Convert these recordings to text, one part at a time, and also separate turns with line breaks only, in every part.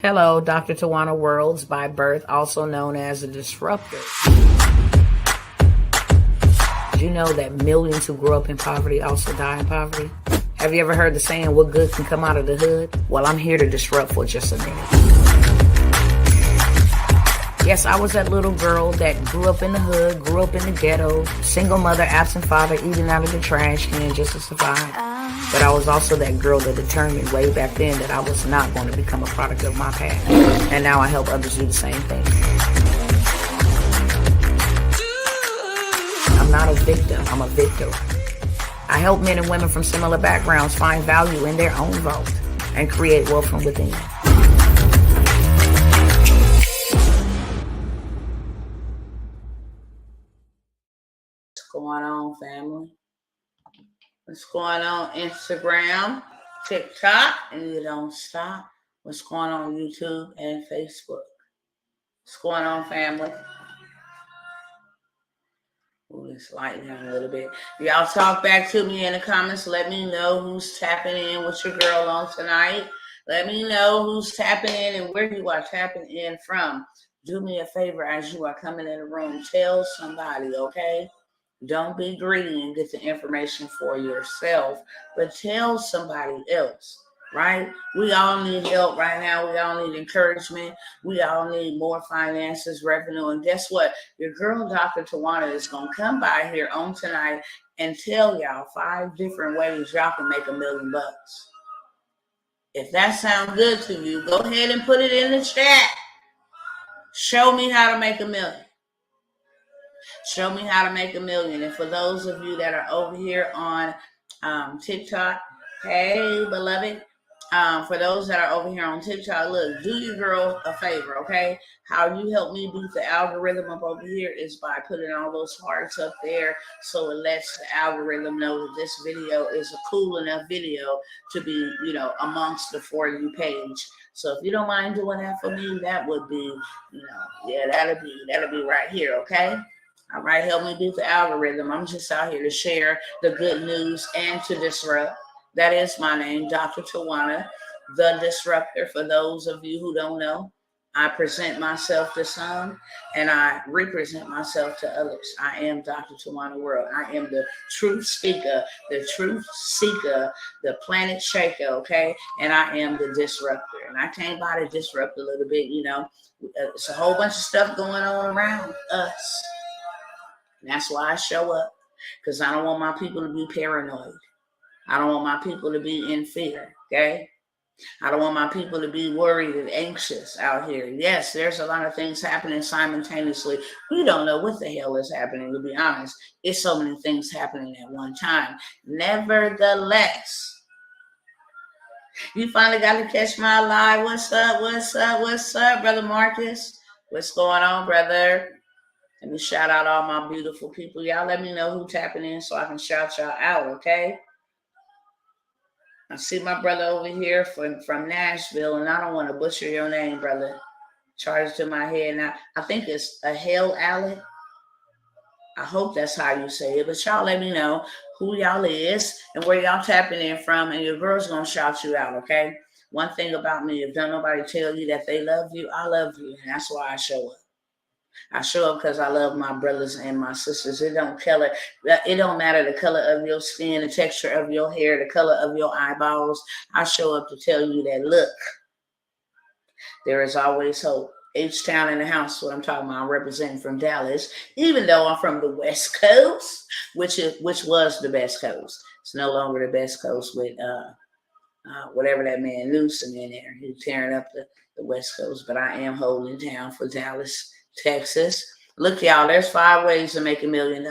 Hello, Dr. Tawana Worlds, by birth, also known as a disruptor. Did you know that millions who grow up in poverty also die in poverty? Have you ever heard the saying, what good can come out of the hood? Well, I'm here to disrupt for just a minute. Yes, I was that little girl that grew up in the hood, grew up in the ghetto, single mother, absent father, eating out of the trash can just to survive. But I was also that girl that determined way back then that I was not going to become a product of my past. And now I help others do the same thing. I'm not a victim, I'm a victor. I help men and women from similar backgrounds find value in their own vote and create wealth from within. What's going on, family? What's going on Instagram, TikTok, and you don't stop? What's going on YouTube and Facebook? What's going on, family? Ooh, it's lightening a little bit. Y'all talk back to me in the comments. Let me know who's tapping in with your girl on tonight. Let me know who's tapping in and where you are tapping in from. Do me a favor as you are coming in the room. Tell somebody, okay? Don't be greedy and get the information for yourself, but tell somebody else, right? We all need help right now. We all need encouragement. We all need more finances, revenue. And guess what? Your girl, Dr. Tawana, is going to come by here on tonight and tell y'all 5 different ways y'all can make $1 million. If that sounds good to you, go ahead and put it in the chat. Show me how to make $1 million. Show me how to make $1 million. And for those of you that are over here on TikTok, hey, beloved. For those that are over here on TikTok, look, do your girl a favor, okay? How you help me beat the algorithm up over here is by putting all those hearts up there so it lets the algorithm know that this video is a cool enough video to be, amongst the For You page. So if you don't mind doing that for me, that would be, that'll be right here, okay? All right, help me beat the algorithm. I'm just out here to share the good news and to disrupt. That is my name, Dr. Tawana, the Disruptor. For those of you who don't know, I present myself to some and I represent myself to others. I am Dr. Tawana World. I am the truth speaker, the truth seeker, the planet shaker, okay? And I am the disruptor. And I came by to disrupt a little bit, It's a whole bunch of stuff going on around us. And that's why I show up, because I don't want my people to be paranoid. I don't want my people to be in fear, okay? I don't want my people to be worried and anxious out here. Yes, there's a lot of things happening simultaneously. We don't know what the hell is happening, to be honest. It's so many things happening at one time. Nevertheless, you finally got to catch my live. What's up, Brother Marcus? What's going on, brother? Let me shout out all my beautiful people. Y'all let me know who tapping in so I can shout y'all out, okay? I see my brother over here from Nashville, and I don't want to butcher your name, brother. Charged to my head now. I think it's a Hale Allen. I hope that's how you say it. But y'all let me know who y'all is and where y'all tapping in from, and your girl's going to shout you out, okay? One thing about me, if don't nobody tell you that they love you, I love you, and that's why I show up. I show up because I love my brothers and my sisters. It don't matter the color of your skin, the texture of your hair, the color of your eyeballs. I show up to tell you that, look, there is always hope. H-Town in the house, what I'm talking about. I'm representing from Dallas, even though I'm from the West Coast, which was the best coast. It's no longer the best coast with whatever that man Newsom in there. He's tearing up the West Coast, but I am holding down for Dallas, Texas. Look, y'all, there's 5 ways to make $1 million.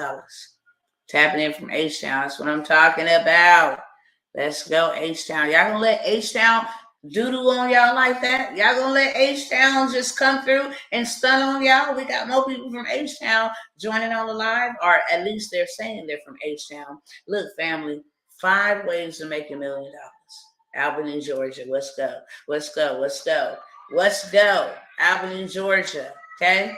Tapping in from H-Town. That's what I'm talking about. Let's go, H-Town. Y'all gonna let H-Town doodle on y'all like that? Y'all gonna let H-Town just come through and stun on y'all? We got more people from H-Town joining on the live, or at least they're saying they're from H-Town. Look, family, 5 ways to make $1 million. Albany, Georgia. Let's go. Let's go. Let's go. Let's go. Albany, Georgia. Okay.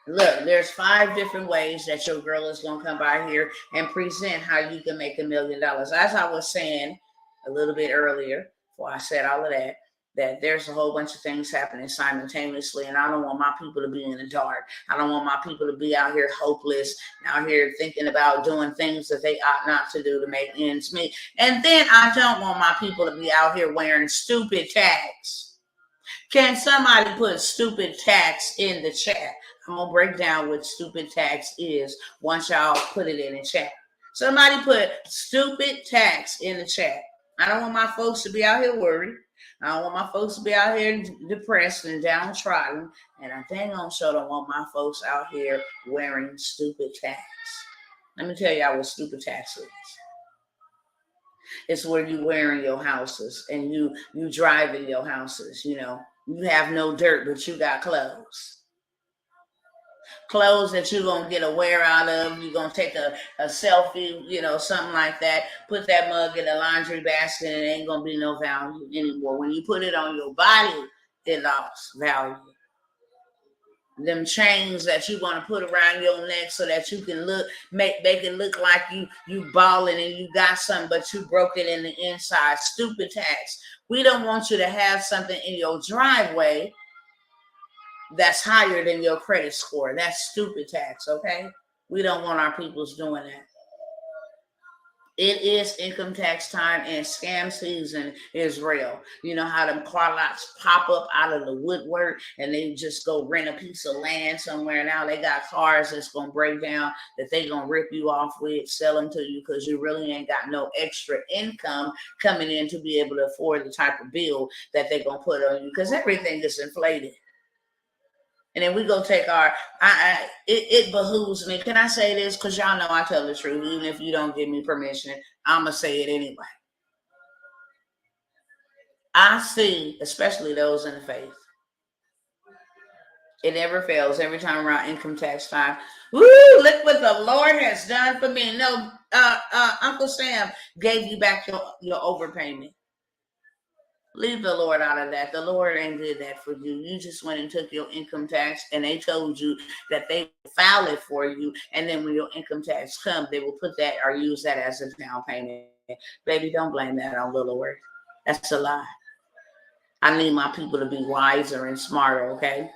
Look, there's 5 different ways that your girl is gonna come by here and present how you can make $1 million. As I was saying a little bit earlier, before I said all of that, that there's a whole bunch of things happening simultaneously, and I don't want my people to be in the dark. I don't want my people to be out here hopeless, out here thinking about doing things that they ought not to do to make ends meet. And then I don't want my people to be out here wearing stupid tags. Can somebody put stupid tax in the chat? I'm going to break down what stupid tax is once y'all put it in the chat. Somebody put stupid tax in the chat. I don't want my folks to be out here worried. I don't want my folks to be out here depressed and downtrodden. And I dang on sure don't want my folks out here wearing stupid tax. Let me tell y'all what stupid tax is. It's where you wearing your houses and you driving your houses, you know. You have no dirt, but you got clothes. Clothes that you're going to get a wear out of. You're going to take a selfie, you know, something like that. Put that mug in a laundry basket and it ain't going to be no value anymore. When you put it on your body, it lost value. Them chains that you're going to put around your neck so that you can make it look like you balling and you got something, but you broke it in the inside. Stupid tax. We don't want you to have something in your driveway that's higher than your credit score. That's stupid tax, okay? We don't want our peoples doing that. It is income tax time and scam season is real. You know how them car lots pop up out of the woodwork and they just go rent a piece of land somewhere. Now they got cars that's going to break down that they going to rip you off with, sell them to you because you really ain't got no extra income coming in to be able to afford the type of bill that they're going to put on you because everything is inflated. And then we go take it behooves me. Can I say this? Because y'all know I tell the truth. Even if you don't give me permission, I'm going to say it anyway. I see, especially those in the faith. It never fails. Every time around income tax time. Woo, look what the Lord has done for me. No, Uncle Sam gave you back your overpayment. Leave the Lord out of that. The Lord ain't did that for you. You just went and took your income tax and they told you that they file it for you. And then when your income tax comes, they will put that or use that as a down payment. Baby, don't blame that on the Lord. That's a lie. I need my people to be wiser and smarter, okay?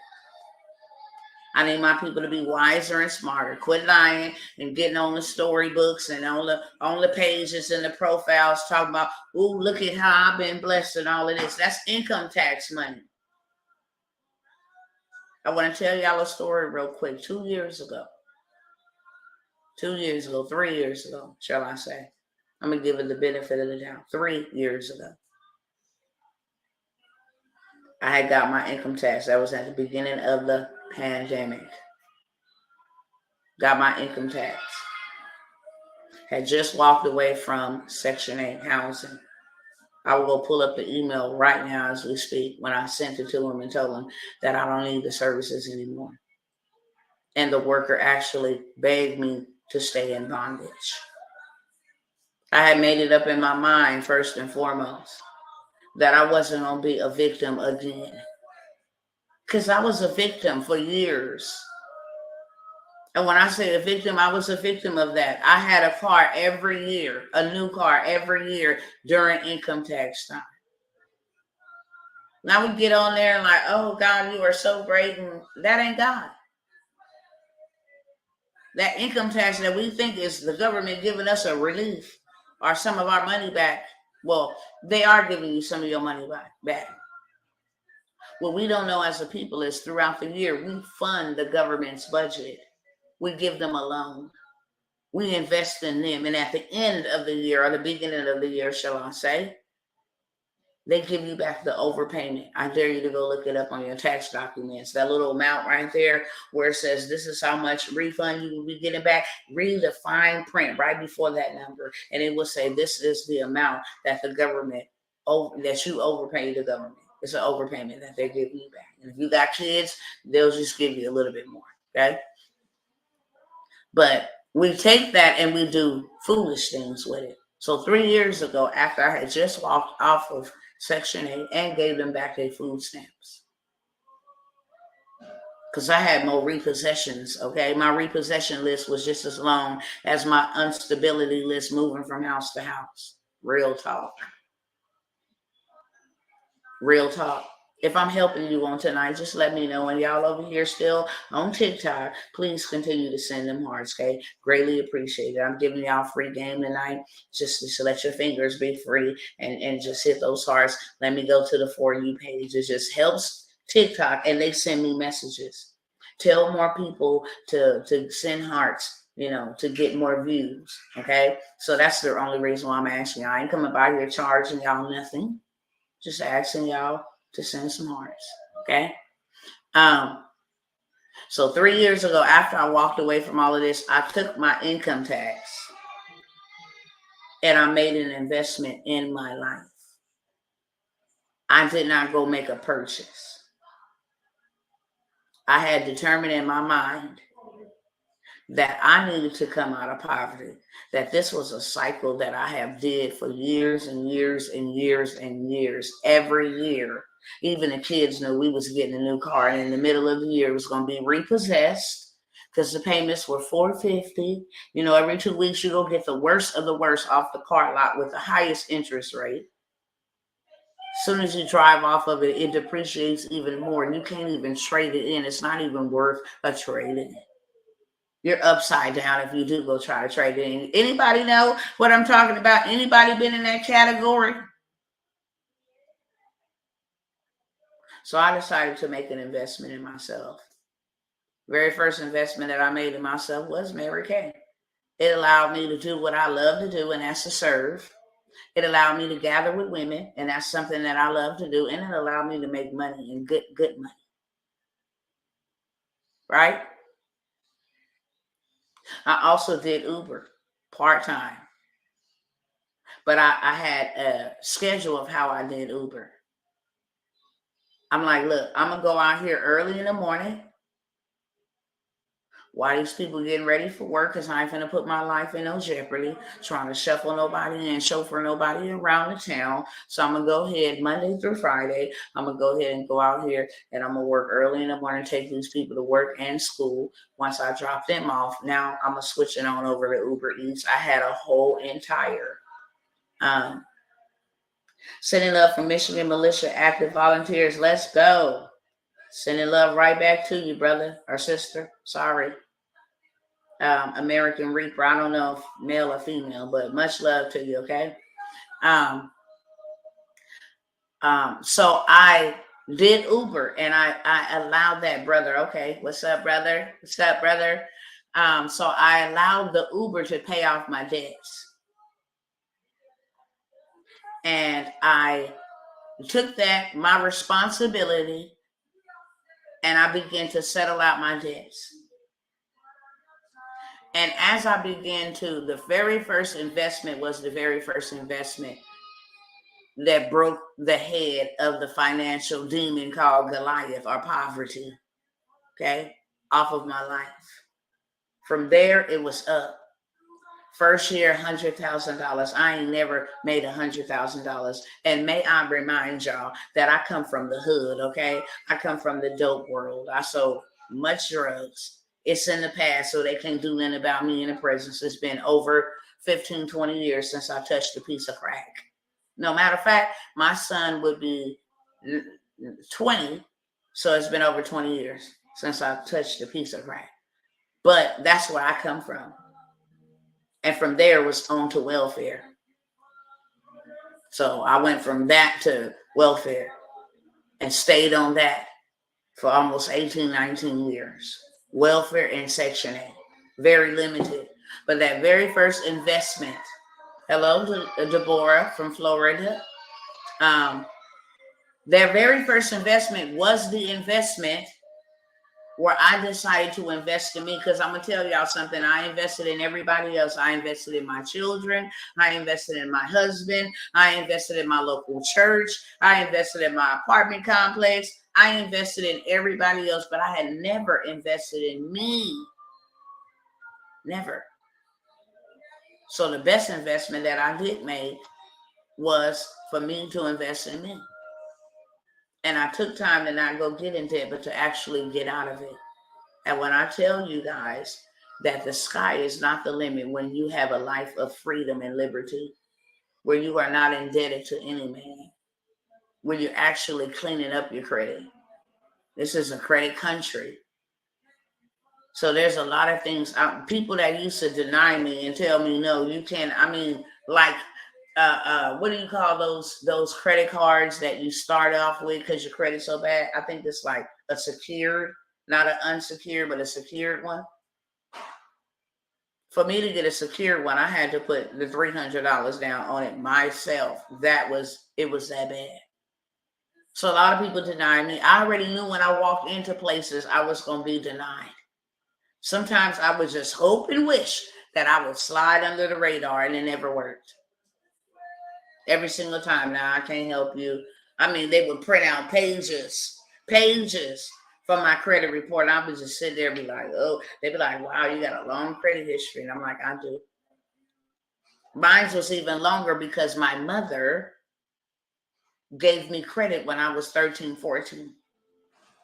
I need my people to be wiser and smarter. Quit lying and getting on the storybooks and on the pages and the profiles talking about, ooh, look at how I've been blessed and all of this. That's income tax money. I want to tell y'all a story real quick. 2 years ago, 3 years ago, shall I say. I'm going to give it the benefit of the doubt. 3 years ago, I had got my income tax. That was at the beginning of the pandemic. Got my income tax. Had just walked away from Section 8 housing. I will go pull up the email right now as we speak when I sent it to him and told him that I don't need the services anymore. And the worker actually begged me to stay in bondage. I had made it up in my mind, first and foremost, that I wasn't going to be a victim again. Because I was a victim for years. And when I say a victim, I was a victim of that. I had a car every year, a new car every year during income tax time. Now we get on there and like, oh, God, you are so great. And that ain't God. That income tax that we think is the government giving us a relief or some of our money back. Well, they are giving you some of your money back. What we don't know as a people is throughout the year, we fund the government's budget. We give them a loan. We invest in them. And at the end of the year, or the beginning of the year, shall I say, they give you back the overpayment. I dare you to go look it up on your tax documents. That little amount right there where it says this is how much refund you will be getting back. Read the fine print right before that number. And it will say this is the amount that the government, that you overpay the government. It's an overpayment that they're giving you back. And if you got kids, they'll just give you a little bit more. Okay? But we take that and we do foolish things with it. So 3 years ago, after I had just walked off of Section 8 and gave them back their food stamps, because I had more repossessions, okay? My repossession list was just as long as my instability list moving from house to house. Real talk. Real talk. If I'm helping you on tonight, just let me know. And y'all over here still on TikTok, please continue to send them hearts, okay? Greatly appreciated. I'm giving y'all free game tonight. Just to let your fingers be free and just hit those hearts. Let me go to the For You page. It just helps TikTok, and they send me messages. Tell more people to send hearts, to get more views, okay? So that's the only reason why I'm asking y'all. I ain't coming by here charging y'all nothing. Just asking y'all to send some hearts, okay? So 3 years ago, after I walked away from all of this, I took my income tax and I made an investment in my life. I did not go make a purchase. I had determined in my mind that I needed to come out of poverty, that this was a cycle that I have did for years and years and years and years. Every year, even the kids knew we was getting a new car, and in the middle of the year, it was going to be repossessed because the payments were $450. Every 2 weeks, you go get the worst of the worst off the car lot with the highest interest rate. As soon as you drive off of it, it depreciates even more, and you can't even trade it in. It's not even worth a trade in it. You're upside down if you do go try to trade it in. Anybody know what I'm talking about? Anybody been in that category? So I decided to make an investment in myself. Very first investment that I made in myself was Mary Kay. It allowed me to do what I love to do, and that's to serve. It allowed me to gather with women, and that's something that I love to do. And it allowed me to make money, and good money. Right? I also did Uber part-time. But I had a schedule of how I did Uber. I'm like, look, I'm going to go out here early in the morning while these people getting ready for work, because I ain't going to put my life in no jeopardy trying to shuffle nobody and chauffeur nobody around the town. So I'm going to go ahead Monday through Friday. I'm going to go ahead and go out here, and I'm going to work early in the morning, take these people to work and school. Once I drop them off, now I'm going to switch it on over to Uber Eats. I had a whole entire sending love from Michigan Militia Active Volunteers. Let's go. Sending love right back to you, brother or sister. Sorry. American Reaper. I don't know if male or female, but much love to you, okay? So I did Uber, and I allowed that brother. Okay, what's up, brother? What's up, brother? So I allowed the Uber to pay off my debts. And I took that, my responsibility, and I began to settle out my debts. And as I began to, the very first investment was the very first investment that broke the head of the financial demon called Goliath, or poverty, okay, off of my life. From there, it was up. First year, $100,000. I ain't never made $100,000. And may I remind y'all that I come from the hood, okay? I come from the dope world. I sold much drugs. It's in the past, so they can't do nothing about me in the present. It's been over 15, 20 years since I touched a piece of crack. No matter of fact, my son would be 20, so it's been over 20 years since I touched a piece of crack. But that's where I come from. And from there was on to welfare. So I went from that to welfare and stayed on that for almost 18, 19 years. Welfare and Section 8. Very limited. But that very first investment, hello to Deborah from Florida. Their very first investment was the investment where I decided to invest in me, because I'm going to tell y'all something. I invested in everybody else. I invested in my children. I invested in my husband. I invested in my local church. I invested in my apartment complex. I invested in everybody else, but I had never invested in me. Never. So the best investment that I did make was for me to invest in me. And I took time to not go get in debt, but to actually get out of it. And when I tell you guys that the sky is not the limit when you have a life of freedom and liberty, where you are not indebted to any man, when you're actually cleaning up your credit. This is a credit country. So there's a lot of things. People that used to deny me and tell me, no, you can't. I mean, like, what do you call those credit cards that you start off with because your credit's so bad? I think it's like a secured, not an unsecured, but a secured one. For me to get a secured one, I had to put the $300 down on it myself. It was that bad. So a lot of people deny me. I already knew when I walked into places I was going to be denied. Sometimes I would just hope and wish that I would slide under the radar, and it never worked. Every single time. Now, I can't help you. I mean, they would print out pages from my credit report. And I would just sit there and be like, oh, they'd be like, wow, you got a long credit history. And I'm like, I do. Mine was even longer because my mother gave me credit when I was 13, 14.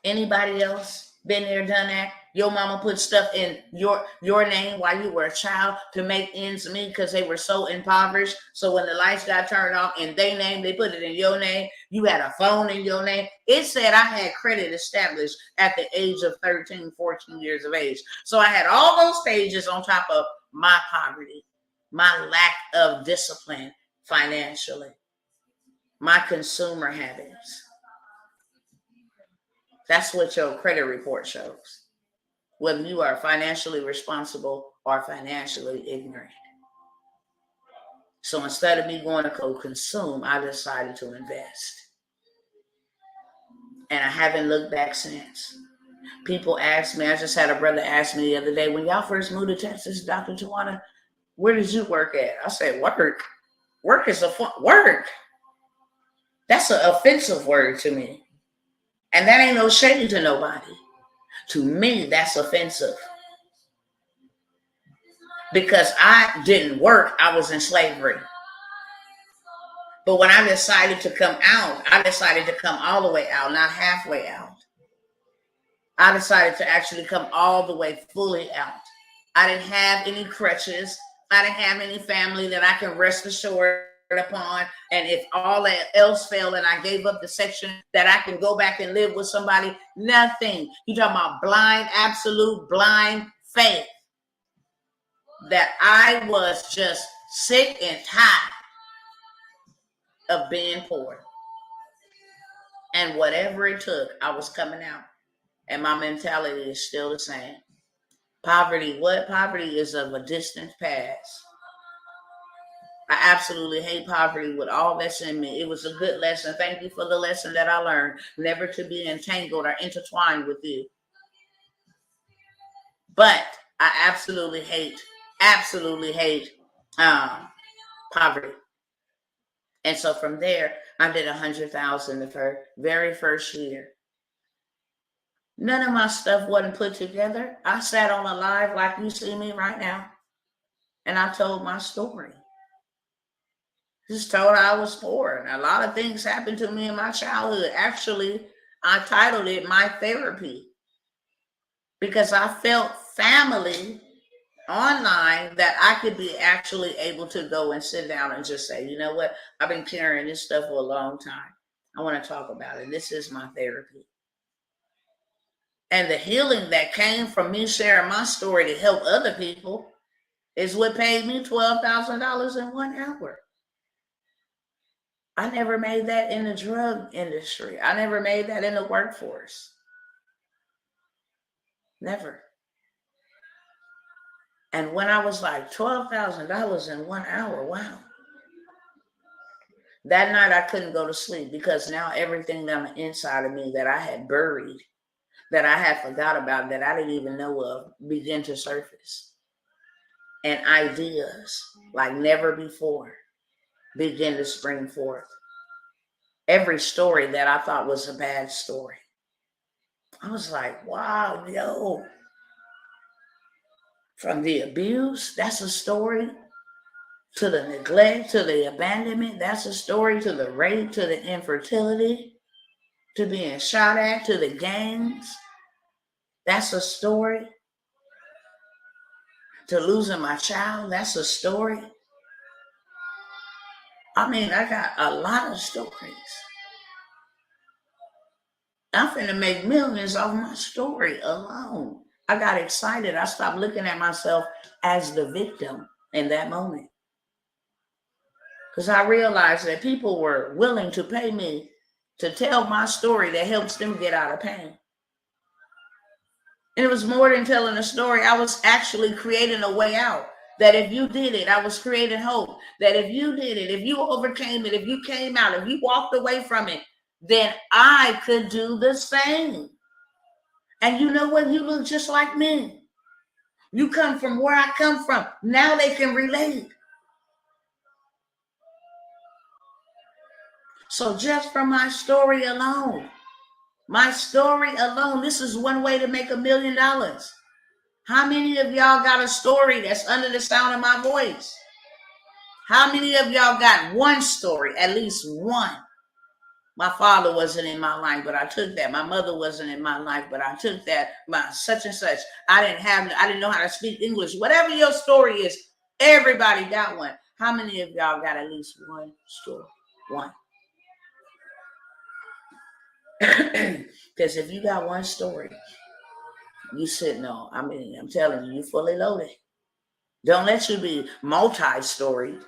Anybody else been there, done that? Your mama put stuff in your name while you were a child to make ends meet because they were so impoverished. So when the lights got turned off in their name, they put it in your name. You had a phone in your name. It said I had credit established at the age of 13, 14 years of age. So I had all those stages on top of my poverty, my lack of discipline financially, my consumer habits. That's what your credit report shows, whether you are financially responsible or financially ignorant. So instead of me going to go consume, I decided to invest. And I haven't looked back since. People ask me, I just had a brother ask me the other day, when y'all first moved to Texas, Dr. Tawana, where did you work at? I said, work. Work is work. That's an offensive word to me. And that ain't no shade to nobody. To me, that's offensive. Because I didn't work, I was in slavery. But when I decided to come out, I decided to come all the way out, not halfway out. I decided to actually come all the way fully out. I didn't have any crutches. I didn't have any family that I can rest assured upon. And if all else failed and I gave up the section, that I can go back and live with somebody, nothing. You're talking about blind, absolute blind faith. That I was just sick and tired of being poor. And whatever it took, I was coming out. And my mentality is still the same. Poverty, what? Poverty is of a distant past. I absolutely hate poverty with all that's in me. It was a good lesson. Thank you for the lesson that I learned. Never to be entangled or intertwined with you. But I absolutely hate poverty. And so from there, I did 100,000 the very first year. None of my stuff wasn't put together. I sat on a live like you see me right now, and I told my story. Just told I was poor, and a lot of things happened to me in my childhood. Actually, I titled it My Therapy because I felt family online that I could be actually able to go and sit down and just say, you know what? I've been carrying this stuff for a long time. I want to talk about it. This is my therapy. And the healing that came from me sharing my story to help other people is what paid me $12,000 in 1 hour. I never made that in the drug industry. I never made that in the workforce. Never. And when I was like $12,000 in 1 hour, wow. That night I couldn't go to sleep because now everything on the inside of me that I had buried, that I had forgot about, that I didn't even know of, began to surface. And ideas like never before begin to spring forth. Every story that I thought was a bad story, I was like, wow, yo. From the abuse, that's a story. To the neglect, to the abandonment, that's a story. To the rape, to the infertility, to being shot at, to the gangs, that's a story. To losing my child, that's a story. I mean, I got a lot of stories. I'm finna make millions off my story alone. I got excited. I stopped looking at myself as the victim in that moment. Because I realized that people were willing to pay me to tell my story that helps them get out of pain. And it was more than telling a story. I was actually creating a way out. That if you did it, I was creating hope. That if you did it, if you overcame it, if you came out, if you walked away from it, then I could do the same. And you know what? You look just like me. You come from where I come from. Now they can relate. So just from my story alone, this is one way to make $1 million. How many of y'all got a story that's under the sound of my voice? How many of y'all got one story, at least one? My father wasn't in my life, but I took that. My mother wasn't in my life, but I took that. My such and such. I didn't know how to speak English. Whatever your story is, everybody got one. How many of y'all got at least one story? One. Because if you got one story, you sitting on, I'm telling you, you fully loaded. Don't let you be multi-storied.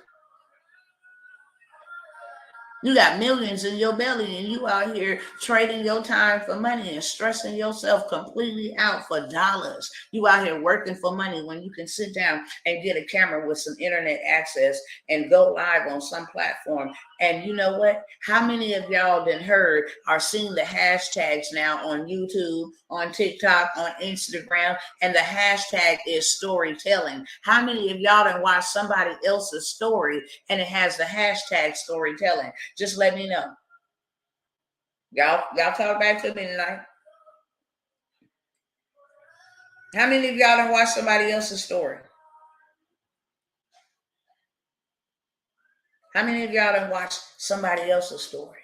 You got millions in your belly and you out here trading your time for money and stressing yourself completely out for dollars. You out here working for money when you can sit down and get a camera with some internet access and go live on some platform. And you know what? How many of y'all done heard are seeing the hashtags now on YouTube, on TikTok, on Instagram, and the hashtag is storytelling? How many of y'all done watched somebody else's story and it has the hashtag storytelling? Just let me know. Y'all talk back to me tonight. How many of y'all done watched somebody else's story? How many of y'all done watched somebody else's story?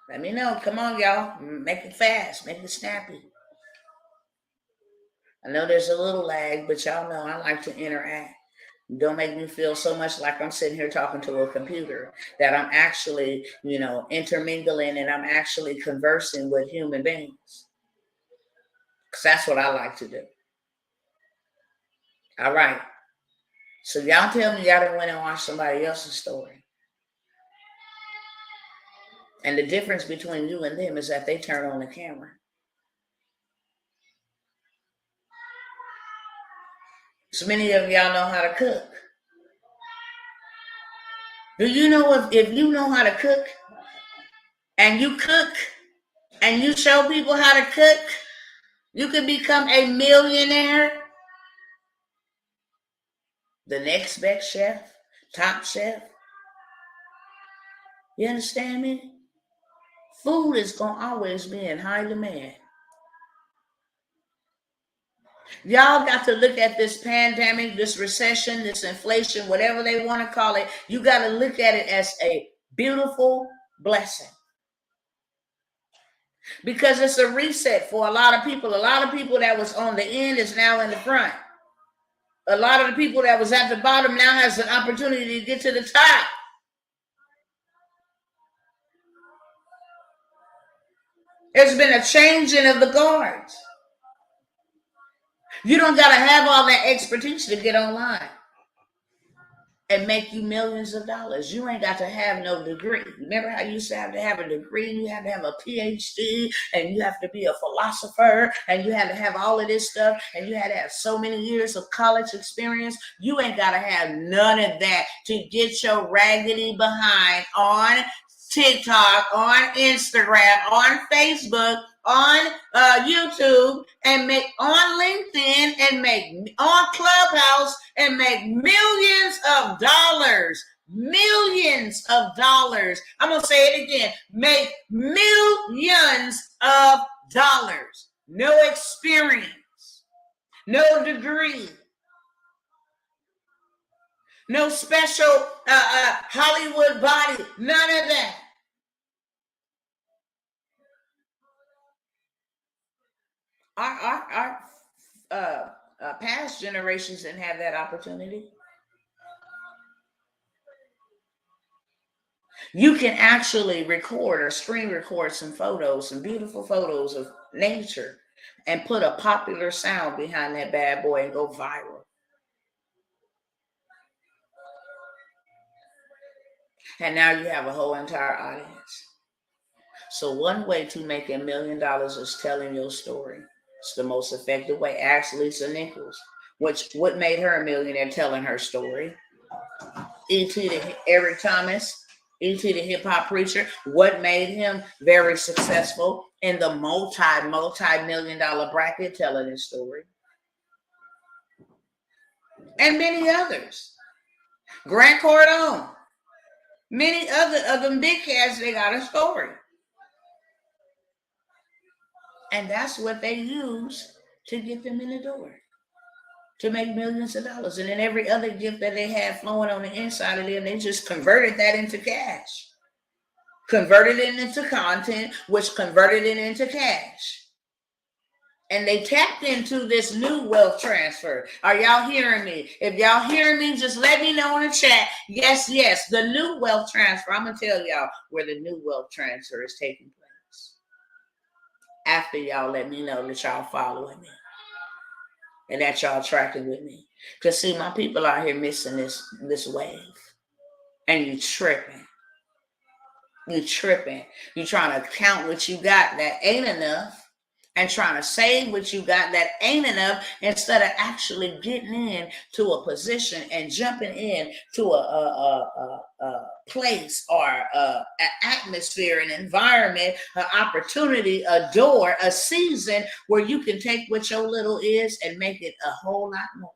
Let me know. Come on, y'all. Make it fast. Make it snappy. I know there's a little lag, but y'all know I like to interact. Don't make me feel so much like I'm sitting here talking to a computer, that I'm actually, intermingling and I'm actually conversing with human beings. Because that's what I like to do. All right. So y'all tell me y'all done went and watched somebody else's story. And the difference between you and them is that they turn on the camera. So many of y'all know how to cook. Do you know if you know how to cook and you cook and you show people how to cook, you can become a millionaire? The next best chef, top chef. You understand me? Food is going to always be in high demand. Y'all got to look at this pandemic, this recession, this inflation, whatever they want to call it. You got to look at it as a beautiful blessing. Because it's a reset for a lot of people. A lot of people that was on the end is now in the front. A lot of the people that was at the bottom now has an opportunity to get to the top. There's been a changing of the guards. You don't got to have all that expertise to get online and make you millions of dollars. You ain't got to have no degree. Remember how you used to have a degree, you had to have a PhD, and you have to be a philosopher, and you had to have all of this stuff, and you had to have so many years of college experience. You ain't got to have none of that to get your raggedy behind on TikTok, on Instagram, on Facebook, on YouTube, and make on LinkedIn, and make on Clubhouse, and make millions of dollars. Millions of dollars. I'm going to say it again. Make millions of dollars. No experience. No degree. No special Hollywood body. None of that. Our past generations didn't have that opportunity. You can actually record or screen record some photos, some beautiful photos of nature, and put a popular sound behind that bad boy and go viral. And now you have a whole entire audience. So one way to make $1 million is telling your story. It's the most effective way. Ask Lisa Nichols, what made her a millionaire telling her story. E.T. to Eric Thomas, E.T. the hip hop preacher, what made him very successful in the multi-million dollar bracket telling his story. And many others. Grant Cardone, many other of them big cats, they got a story. And that's what they use to get them in the door, to make millions of dollars. And then every other gift that they had flowing on the inside of them, they just converted that into cash. Converted it into content, which converted it into cash. And they tapped into this new wealth transfer. Are y'all hearing me? If y'all hearing me, just let me know in the chat. Yes, yes, the new wealth transfer. I'm going to tell y'all where the new wealth transfer is taking place. After y'all let me know that y'all following me and that y'all tracking with me. Because see, my people out here missing this wave. And you tripping. You tripping. You trying to count what you got that ain't enough and trying to save what you got that ain't enough instead of actually getting in to a position and jumping in to a place or an atmosphere, an environment, an opportunity, a door, a season where you can take what your little is and make it a whole lot more.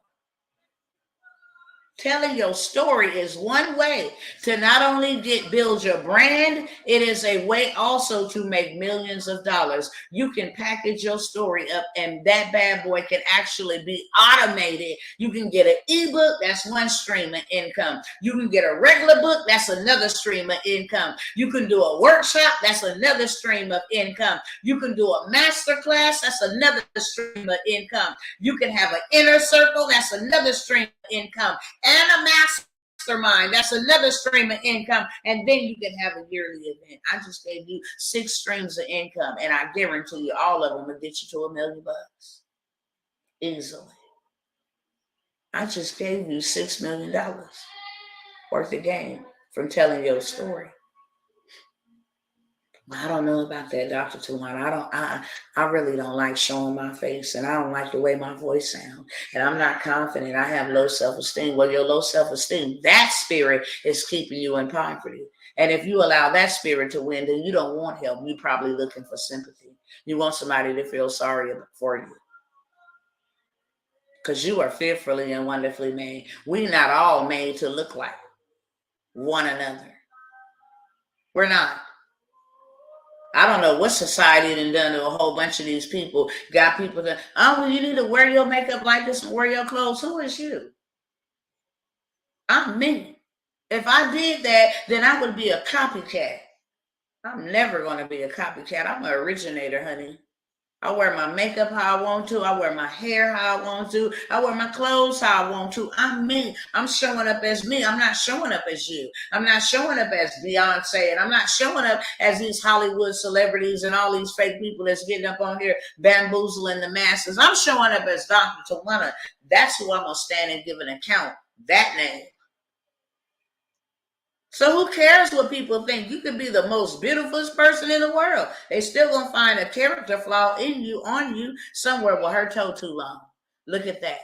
Telling your story is one way to not only build your brand, it is a way also to make millions of dollars. You can package your story up and that bad boy can actually be automated. You can get an ebook, that's one stream of income. You can get a regular book, that's another stream of income. You can do a workshop, that's another stream of income. You can do a master class, that's another stream of income. You can have an inner circle, that's another stream of income. And a mastermind, that's another stream of income. And then you can have a yearly event. I just gave you 6 streams of income, and I guarantee you all of them will get you to $1 million easily. I just gave you $6 million worth of game from telling your story. I don't know about that, Dr. Tawana. I really don't like showing my face, and I don't like the way my voice sounds. And I'm not confident. I have low self-esteem. Well, your low self-esteem, that spirit is keeping you in poverty. And if you allow that spirit to win, then you don't want help. You're probably looking for sympathy. You want somebody to feel sorry for you. Because you are fearfully and wonderfully made. We're not all made to look like one another. We're not. I don't know what society done to a whole bunch of these people. Got people that, oh, well, you need to wear your makeup like this and wear your clothes. Who is you? I'm me. If I did that, then I would be a copycat. I'm never going to be a copycat. I'm an originator, honey. I wear my makeup how I want to. I wear my hair how I want to. I wear my clothes how I want to. I'm me. I'm showing up as me. I'm not showing up as you. I'm not showing up as Beyonce. And I'm not showing up as these Hollywood celebrities and all these fake people that's getting up on here bamboozling the masses. I'm showing up as Dr. Tawana. That's who I'm going to stand and give an account. That name. So who cares what people think? You could be the most beautiful person in the world. They still gonna find a character flaw in you, on you, somewhere with her toe too long. Look at that.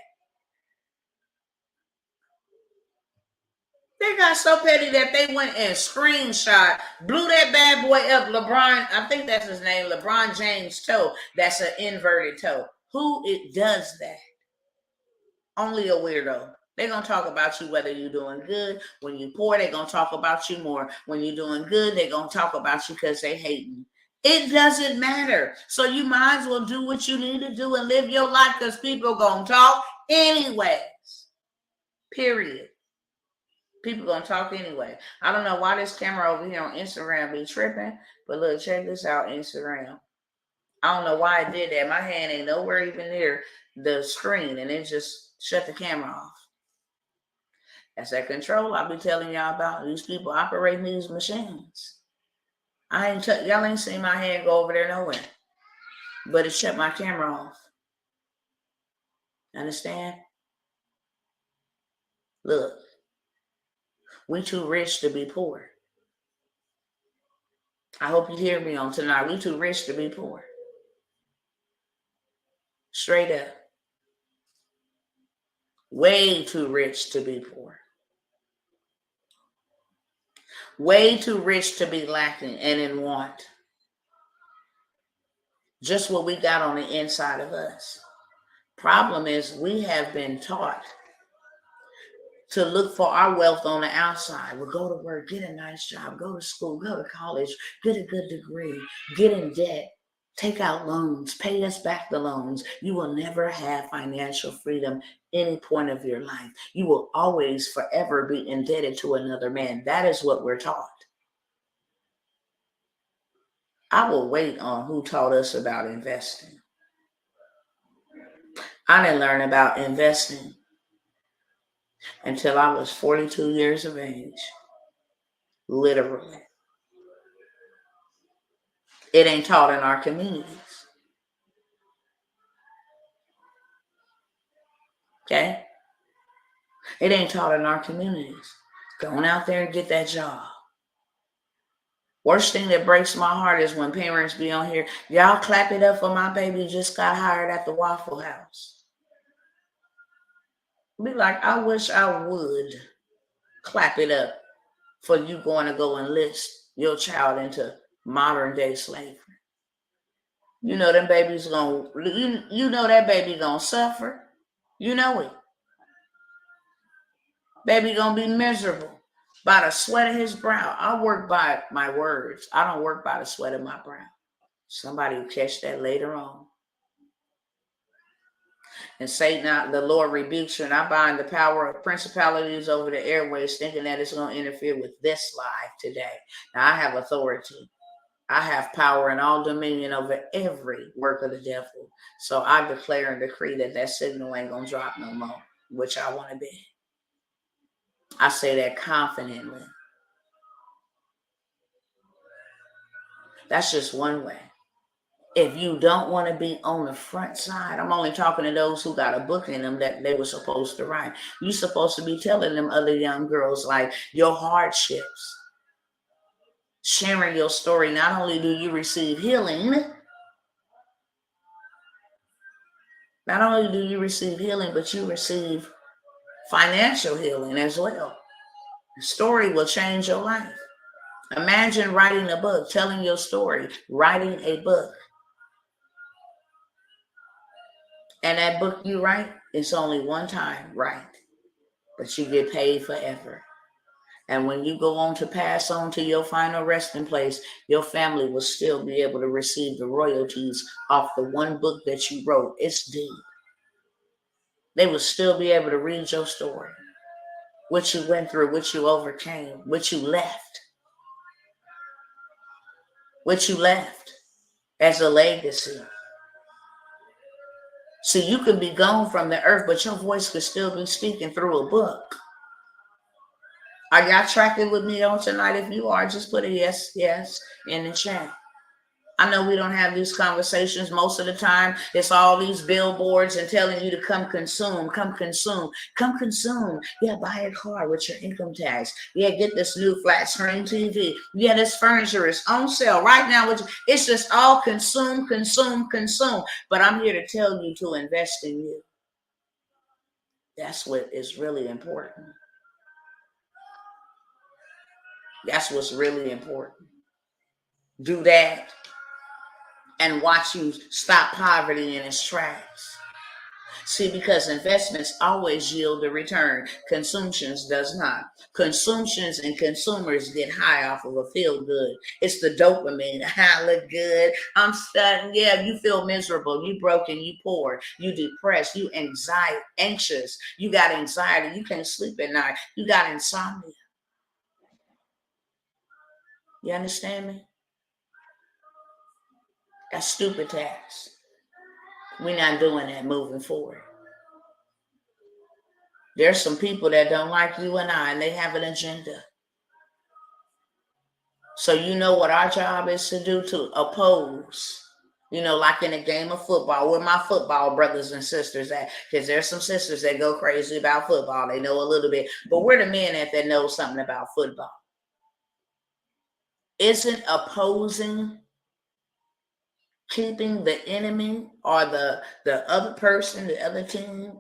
They got so petty that they went and screenshot, blew that bad boy up, LeBron, I think that's his name, LeBron James' toe. That's an inverted toe. Who it does that? Only a weirdo. They're going to talk about you whether you're doing good. When you're poor, they're going to talk about you more. When you're doing good, they're going to talk about you because they hate you. It doesn't matter. So you might as well do what you need to do and live your life because people are going to talk anyways. Period. People going to talk anyway. I don't know why this camera over here on Instagram be tripping, but look, check this out, Instagram. I don't know why I did that. My hand ain't nowhere even near the screen, and it just shut the camera off. That's that control I be telling y'all about. These people operating these machines. Y'all ain't seen my hand go over there nowhere. But it shut my camera off. Understand? Look, we too rich to be poor. I hope you hear me on tonight. We too rich to be poor. Straight up. Way too rich to be poor. Way too rich to be lacking and in want. Just what we got on the inside of us. Problem is, we have been taught to look for our wealth on the outside. We'll go to work, get a nice job, go to school, go to college, get a good degree, get in debt, take out loans, pay us back the loans. You will never have financial freedom any point of your life. You will always forever be indebted to another man. That is what we're taught. I will wait on who taught us about investing. I didn't learn about investing until I was 42 years of age. Literally. It ain't taught in our communities. Okay? It ain't taught in our communities. Going out there and get that job. Worst thing that breaks my heart is when parents be on here, y'all clap it up for my baby just got hired at the Waffle House. Be like, I wish I would clap it up for you going to go enlist your child into modern day slavery. You know them babies gonna, you know that baby gonna suffer. You know it. Baby gonna be miserable by the sweat of his brow. I work by my words. I don't work by the sweat of my brow. Somebody will catch that later on. And Satan, the Lord rebukes you, and I bind the power of principalities over the airways, thinking that it's going to interfere with this live today. Now, I have authority. I have power and all dominion over every work of the devil. So I declare and decree that that signal ain't going to drop no more, which I want to be. I say that confidently. That's just one way. If you don't want to be on the front side, I'm only talking to those who got a book in them that they were supposed to write. You're supposed to be telling them other young girls like your hardships, sharing your story. Not only do you receive healing, but you receive financial healing as well. The story will change your life. Imagine writing a book, telling your story, writing a book. And that book you write, it's only one time, right? But you get paid forever. And when you go on to pass on to your final resting place, your family will still be able to receive the royalties off the one book that you wrote. It's deep. They will still be able to read your story, what you went through, what you overcame, what you left as a legacy. See, you can be gone from the earth, but your voice could still be speaking through a book. Are y'all tracking with me on tonight? If you are, just put a yes in the chat. I know we don't have these conversations most of the time. It's all these billboards and telling you to come consume. Yeah, buy a car with your income tax. Yeah, get this new flat screen TV. Yeah, this furniture is on sale right now. It's just all consume. But I'm here to tell you to invest in you. That's what is really important. That's what's really important. Do that and watch you stop poverty in its tracks. See, because investments always yield a return. Consumptions does not. Consumptions and consumers get high off of a feel good. It's the dopamine. I look good. I'm studying. Yeah, you feel miserable. You broken. You poor. You depressed. You anxious. You got anxiety. You can't sleep at night. You got insomnia. You understand me? That's stupid tax. We're not doing that moving forward. There's some people that don't like you and I, and they have an agenda. So you know what our job is to do, to oppose. Like in a game of football, where my football brothers and sisters at? Because there's some sisters that go crazy about football. They know a little bit. But where the men at that know something about football? Isn't opposing keeping the enemy or the other person, the other team,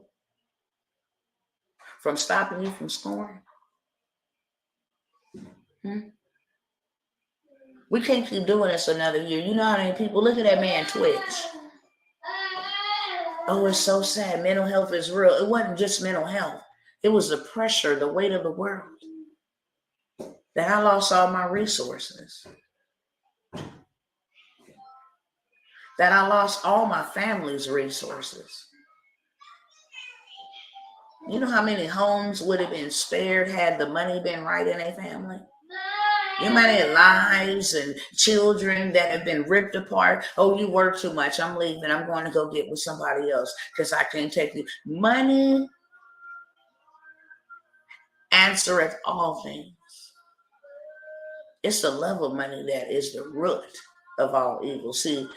from stopping you from scoring? We can't keep doing this another year. You know how many people, look at that man Twitch. Oh, it's so sad. Mental health is real. It wasn't just mental health. It was the pressure, the weight of the world, that I lost all my resources, that I lost all my family's resources. You know how many homes would have been spared had the money been right in a family? You know how many lives and children that have been ripped apart? Oh, you work too much. I'm leaving. I'm going to go get with somebody else because I can't take you. Money answereth all things. It's the love of money that is the root of all evil. See,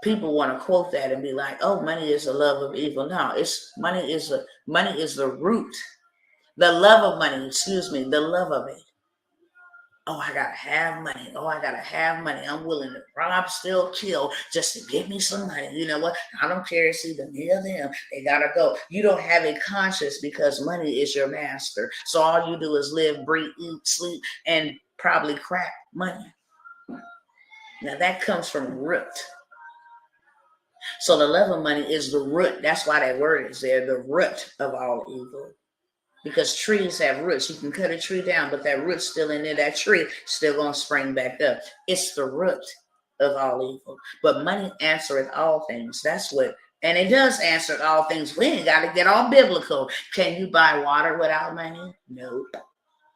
people want to quote that and be like, "Oh, money is the love of evil." No, money is the root. The love of money, the love of it. Oh, I gotta have money. Oh, I gotta have money. I'm willing to rob, steal, kill just to give me some money. You know what? I don't care. It's either me or them. They gotta go. You don't have a conscience because money is your master. So all you do is live, breathe, eat, sleep, and probably crack money. Now that comes from root. So the love of money is the root. That's why that word is there, the root of all evil. Because trees have roots. You can cut a tree down, but that root's still in there. That tree still going to spring back up. It's the root of all evil. But money answereth all things. That's what, and it does answer all things. We ain't got to get all biblical. Can you buy water without money? Nope.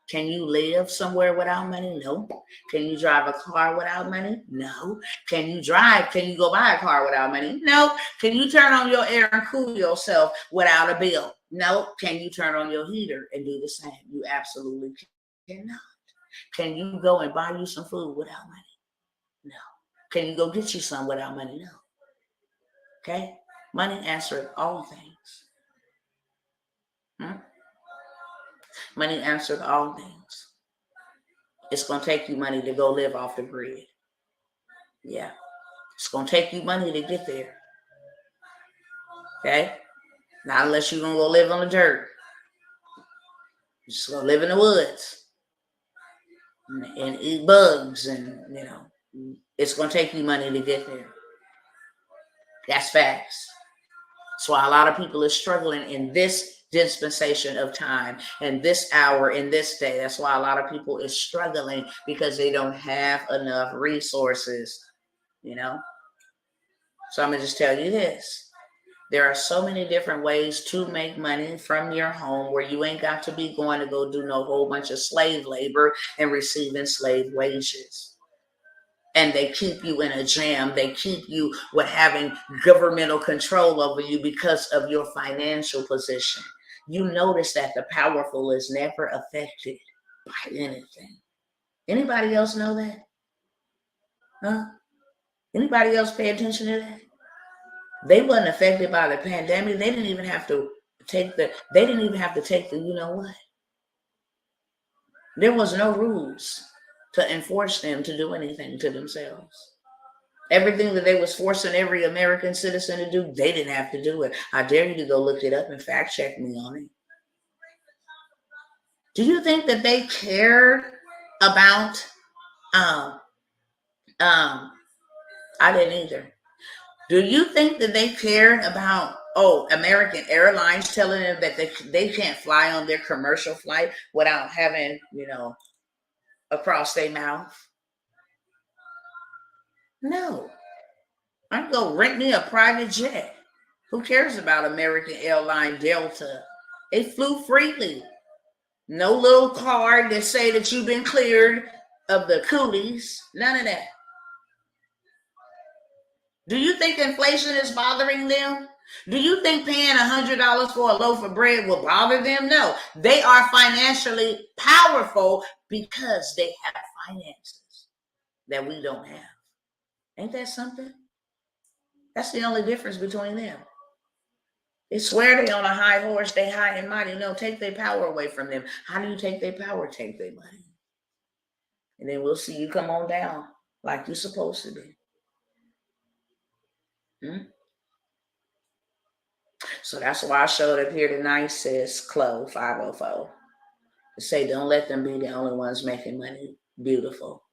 Can you live somewhere without money? Nope. Can you drive a car without money? No. Can you go buy a car without money? No. Can you turn on your air and cool yourself without a bill? No. Can you turn on your heater and do the same? You absolutely cannot. Can you go and buy you some food without money? No. Can you go get you some without money? No. Okay? Money answers all things. Money answers all things. It's going to take you money to go live off the grid. Yeah. It's going to take you money to get there. Okay? Not unless you're going to go live on the dirt. You're just going to live in the woods and eat bugs, and, it's going to take you money to get there. That's facts. That's why a lot of people are struggling in this dispensation of time and this hour in this day. That's why a lot of people is struggling, because they don't have enough resources, So I'm going to just tell you this. There are so many different ways to make money from your home where you ain't got to be going to go do no whole bunch of slave labor and receiving slave wages. And they keep you in a jam. They keep you with having governmental control over you because of your financial position. You notice that the powerful is never affected by anything. Anybody else know that? Huh? Anybody else pay attention to that? They wasn't affected by the pandemic. They didn't even have to take the, you know what? There was no rules to enforce them to do anything to themselves. Everything that they was forcing every American citizen to do, they didn't have to do it. I dare you to go look it up and fact check me on it. Do you think that they cared about, I didn't either. Do you think that they cared about, American Airlines telling them that they can't fly on their commercial flight without having, across their mouth? No. I'd go rent me a private jet. Who cares about American Airlines Delta? They flew freely. No little card that say that you've been cleared of the cooties. None of that. Do you think inflation is bothering them? Do you think paying $100 for a loaf of bread will bother them? No. They are financially powerful because they have finances that we don't have. Ain't that something? That's the only difference between them. They swear they on a high horse, they high and mighty. No, take their power away from them. How do you take their power? Take their money. And then we'll see you come on down like you're supposed to be. So that's why I showed up here tonight, says Chloe 504. To say don't let them be the only ones making money. Beautiful.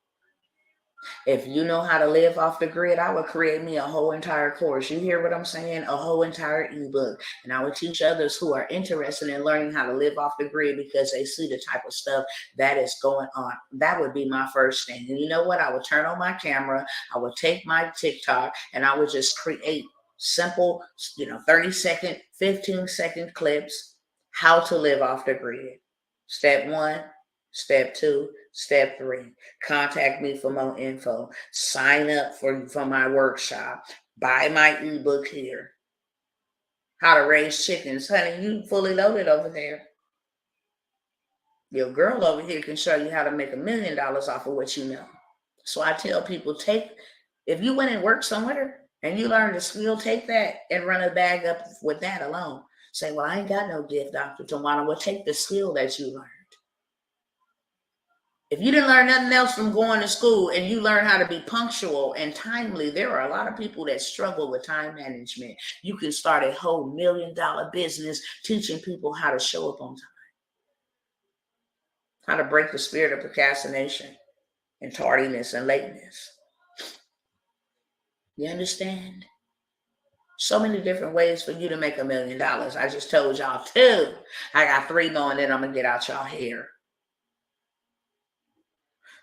If you know how to live off the grid, I would create me a whole entire course. You hear what I'm saying? A whole entire ebook. And I would teach others who are interested in learning how to live off the grid because they see the type of stuff that is going on. That would be my first thing. And you know what? I would turn on my camera. I would take my TikTok and I would just create simple, 30-second, 15-second clips, how to live off the grid. Step 1, step 2, step 3. Contact me for more info. Sign up for my workshop. Buy my ebook here. How to raise chickens. Honey, you fully loaded over there. Your girl over here can show you how to make $1 million off of what you know. So I tell people, if you went and worked somewhere and you learned a skill, take that and run a bag up with that alone. Say, well, I ain't got no gift, Dr. Tawana. Well, take the skill that you learned. If you didn't learn nothing else from going to school and you learn how to be punctual and timely, there are a lot of people that struggle with time management. You can start a whole $1 million business teaching people how to show up on time, how to break the spirit of procrastination and tardiness and lateness. You understand? So many different ways for you to make $1 million. I just told y'all 2. I got 3 more and then I'm going to get out y'all hair.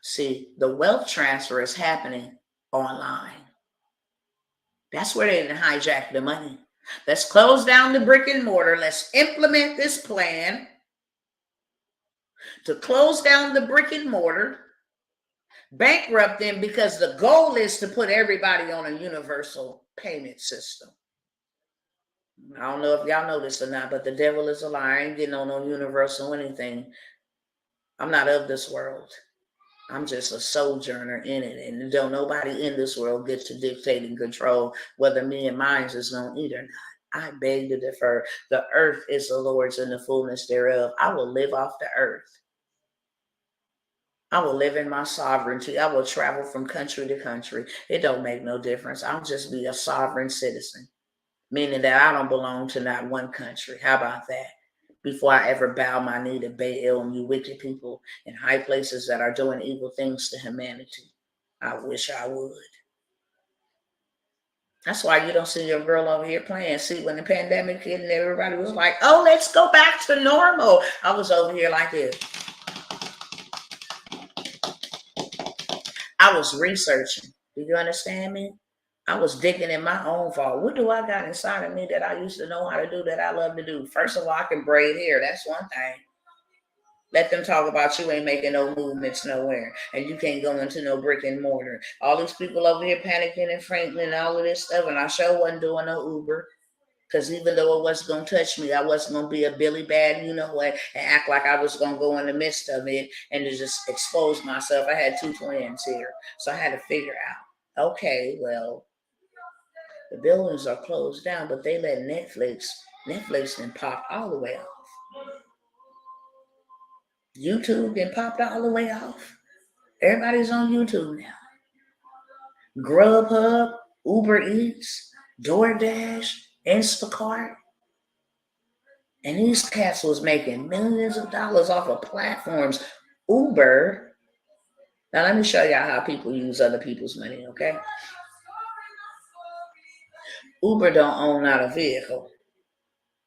See, the wealth transfer is happening online. That's where they didn't hijack the money. Let's close down the brick and mortar. Let's implement this plan to close down the brick and mortar, bankrupt them, because the goal is to put everybody on a universal payment system. I don't know if y'all know this or not, but the devil is a liar. I ain't getting on no universal anything. I'm not of this world. I'm just a sojourner in it, and don't nobody in this world get to dictate and control whether me and mine is going to eat or not. I beg to differ. The earth is the Lord's and the fullness thereof. I will live off the earth. I will live in my sovereignty. I will travel from country to country. It don't make no difference. I'll just be a sovereign citizen, meaning that I don't belong to not one country. How about that? Before I ever bow my knee to Baal and you wicked people in high places that are doing evil things to humanity. I wish I would. That's why you don't see your girl over here playing. See, when the pandemic hit and everybody was like, oh, let's go back to normal. I was over here like this. I was researching. Do you understand me? I was digging in my own fault. What do I got inside of me that I used to know how to do that I love to do? First of all, I can braid hair. That's one thing. Let them talk about you ain't making no movements nowhere. And you can't go into no brick and mortar. All these people over here panicking and fainting and all of this stuff. And I sure wasn't doing no Uber. Because even though it wasn't going to touch me, I wasn't going to be a Billy Bad, you know what, and act like I was going to go in the midst of it and to just expose myself. I had 2 twins here. So I had to figure out, okay, well, the buildings are closed down, but they let Netflix then pop all the way off. YouTube then popped all the way off. Everybody's on YouTube now. Grubhub, Uber Eats, DoorDash, Instacart. And these cats was making millions of dollars off of platforms. Uber. Now let me show y'all how people use other people's money, okay? Uber don't own not a vehicle,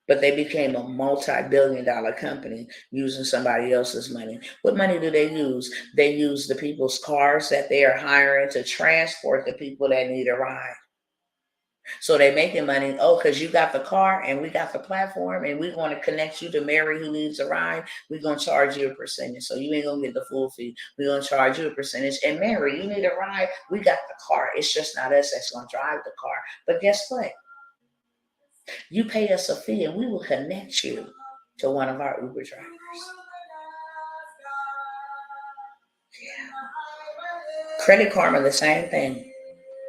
but they became a multi-billion-dollar company using somebody else's money. What money do they use? They use the people's cars that they are hiring to transport the people that need a ride. So they're making money. Because you got the car and we got the platform and we want to connect you to Mary who needs a ride. We're going to charge you a percentage. So you ain't going to get the full fee. We're going to charge you a percentage. And Mary, you need a ride. We got the car. It's just not us that's going to drive the car. But guess what? You pay us a fee and we will connect you to one of our Uber drivers. Yeah. Credit Karma, the same thing.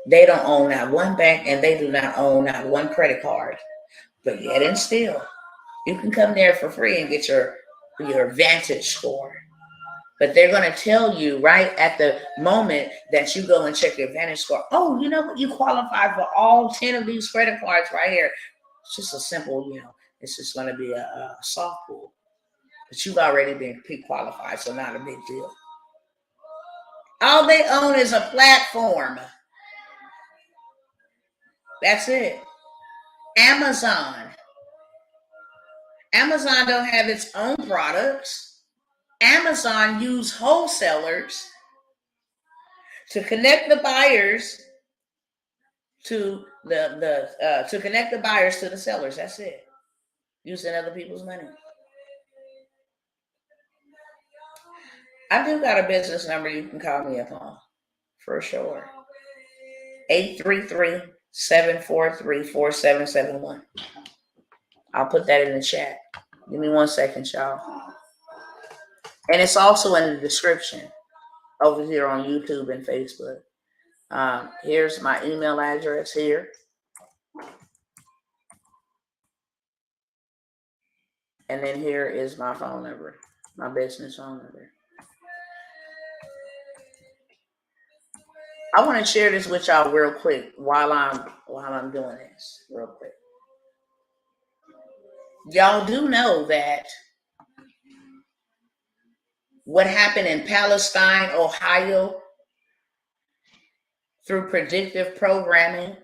They don't own not one bank and they do not own not one credit card. But yet and still, you can come there for free and get your Vantage score. But they're going to tell you right at the moment that you go and check your Vantage score, oh, you know what? You qualify for all 10 of these credit cards right here. It's just a simple, it's just going to be a soft pool. But you've already been pre-qualified, so not a big deal. All they own is a platform. That's it. Amazon don't have its own products. Amazon use wholesalers to connect the buyers to to connect the buyers to the sellers. That's it. Using other people's money. I do got a business number you can call me upon, for sure. 833-743-4771. I'll put that in the chat. Give me 1 second, y'all. And it's also in the description over here on YouTube and Facebook. Here's my email address here. And then here is my phone number, my business phone number. I want to share this with y'all real quick while I'm doing this real quick. Y'all do know that what happened in Palestine, Ohio, through predictive programming.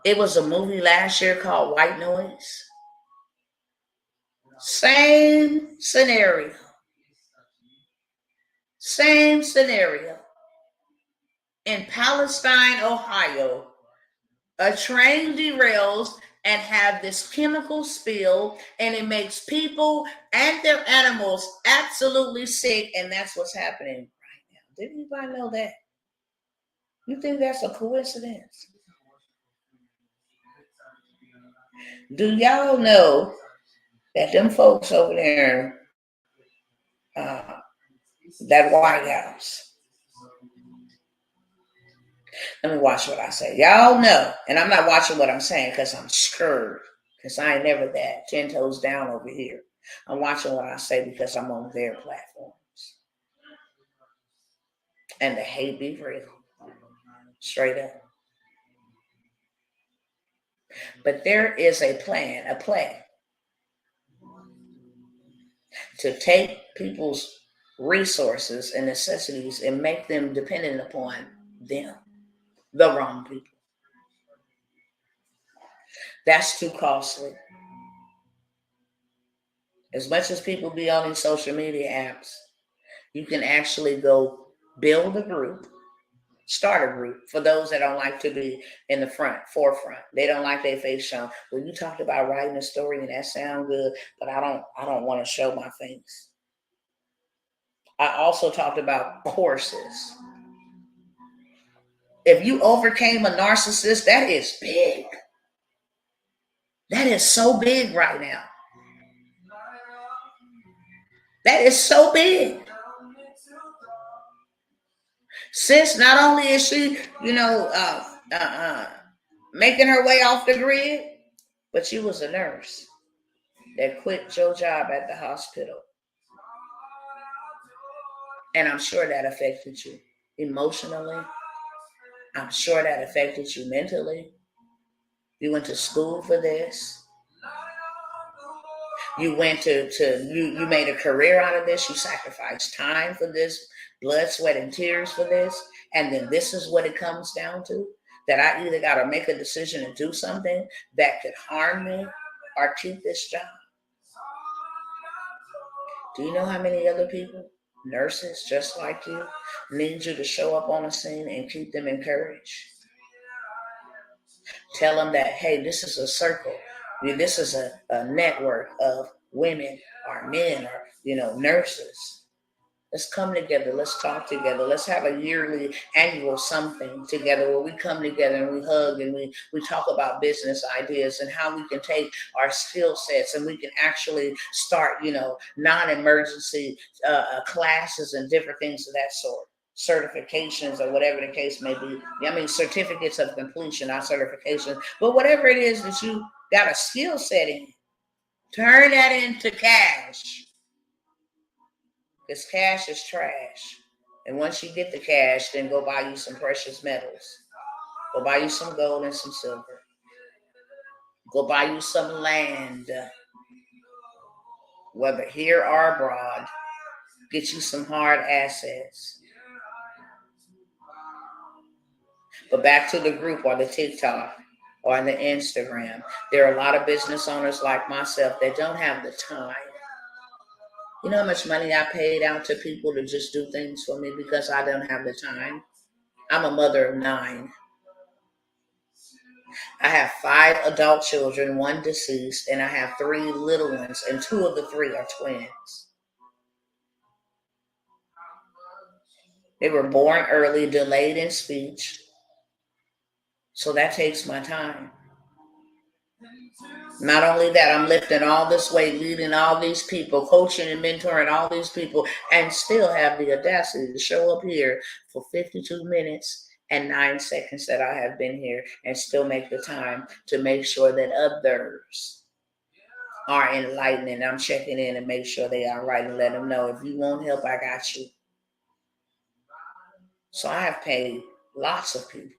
It was a movie last year called White Noise. Same scenario. Same scenario. In Palestine, Ohio, a train derails and have this chemical spill, and it makes people and their animals absolutely sick, and that's what's happening right now. Did anybody know that? You think that's a coincidence? Do y'all know that them folks over there, that White House, let me watch what I say. Y'all know, and I'm not watching what I'm saying because I'm scared, because I ain't never that 10 toes down over here. I'm watching what I say because I'm on their platforms. And the hate be real. Straight up. But there is a plan to take people's resources and necessities and make them dependent upon them, the wrong people. That's too costly. As much as people be on these social media apps, you can actually go build a group, start a group for those that don't like to be in the forefront. They don't like their face shown. Well, you talked about writing a story and that sounds good, but I don't want to show my face. I also talked about courses. If you overcame a narcissist, that is big. That is so big right now. That is so big. Since not only is she, making her way off the grid, but she was a nurse that quit your job at the hospital. And I'm sure that affected you emotionally. I'm sure that affected you mentally. You went to school for this. You went you made a career out of this. You sacrificed time for this, blood, sweat, and tears for this. And then this is what it comes down to, that I either got to make a decision and do something that could harm me or keep this job. Do you know how many other people, nurses just like you, need you to show up on the scene and keep them encouraged? Tell them that, hey, this is a circle. This is a network of women or men or, nurses Let's come together. Let's talk together. Let's have a yearly, annual something together where we come together and we hug and we talk about business ideas and how we can take our skill sets and we can actually start, non-emergency classes and different things of that sort. Certifications or whatever the case may be. I mean, certificates of completion, not certifications, but whatever it is that you got a skill set in, turn that into cash. Because cash is trash. And once you get the cash, then go buy you some precious metals. Go buy you some gold and some silver. Go buy you some land, whether here or abroad. Get you some hard assets. But back to the group or the TikTok or the Instagram. There are a lot of business owners like myself that don't have the time. You know how much money I paid out to people to just do things for me because I don't have the time? I'm a mother of 9. I have 5 adult children, 1 deceased, and I have 3 little ones, and 2 of the 3 are twins. They were born early, delayed in speech, so that takes my time. Not only that, I'm lifting all this weight, leading all these people, coaching and mentoring all these people, and still have the audacity to show up here for 52 minutes and 9 seconds that I have been here and still make the time to make sure that others are enlightened. And I'm checking in and make sure they are right and let them know, if you want help, I got you. So I have paid lots of people,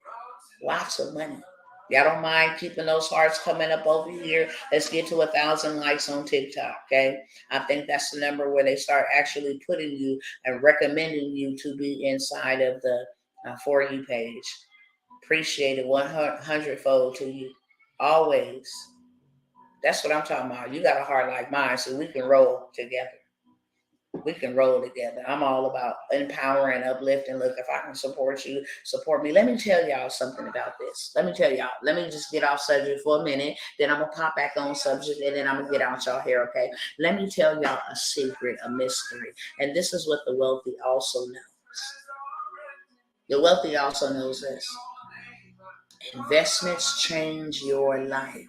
lots of money. Y'all don't mind keeping those hearts coming up over here. Let's get to 1,000 likes on TikTok, okay? I think that's the number where they start actually putting you and recommending you to be inside of the For You page. Appreciate it 100-fold to you. Always. That's what I'm talking about. You got a heart like mine, so we can roll together. We can roll together. I'm all about empowering, uplifting. Look, if I can support you, support me. Let me tell y'all something about this. Let me just get off subject for a minute. Then I'm going to pop back on subject, and then I'm going to get out y'all here, okay? Let me tell y'all a secret, a mystery. And this is what the wealthy also knows. The wealthy also knows this. Investments change your life.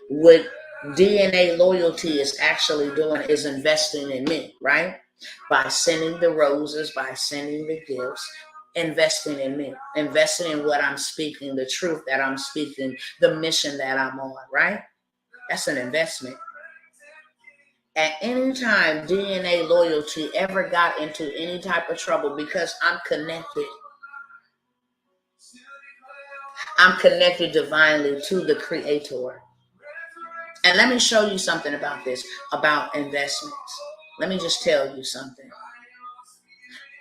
What DNA loyalty is actually doing is investing in me, right? By sending the roses, by sending the gifts, investing in me, investing in what I'm speaking, the truth that I'm speaking, the mission that I'm on, right? That's an investment. At any time DNA loyalty ever got into any type of trouble, because I'm connected. I'm connected divinely to the Creator. And let me show you something about this, about investments. Let me just tell you something.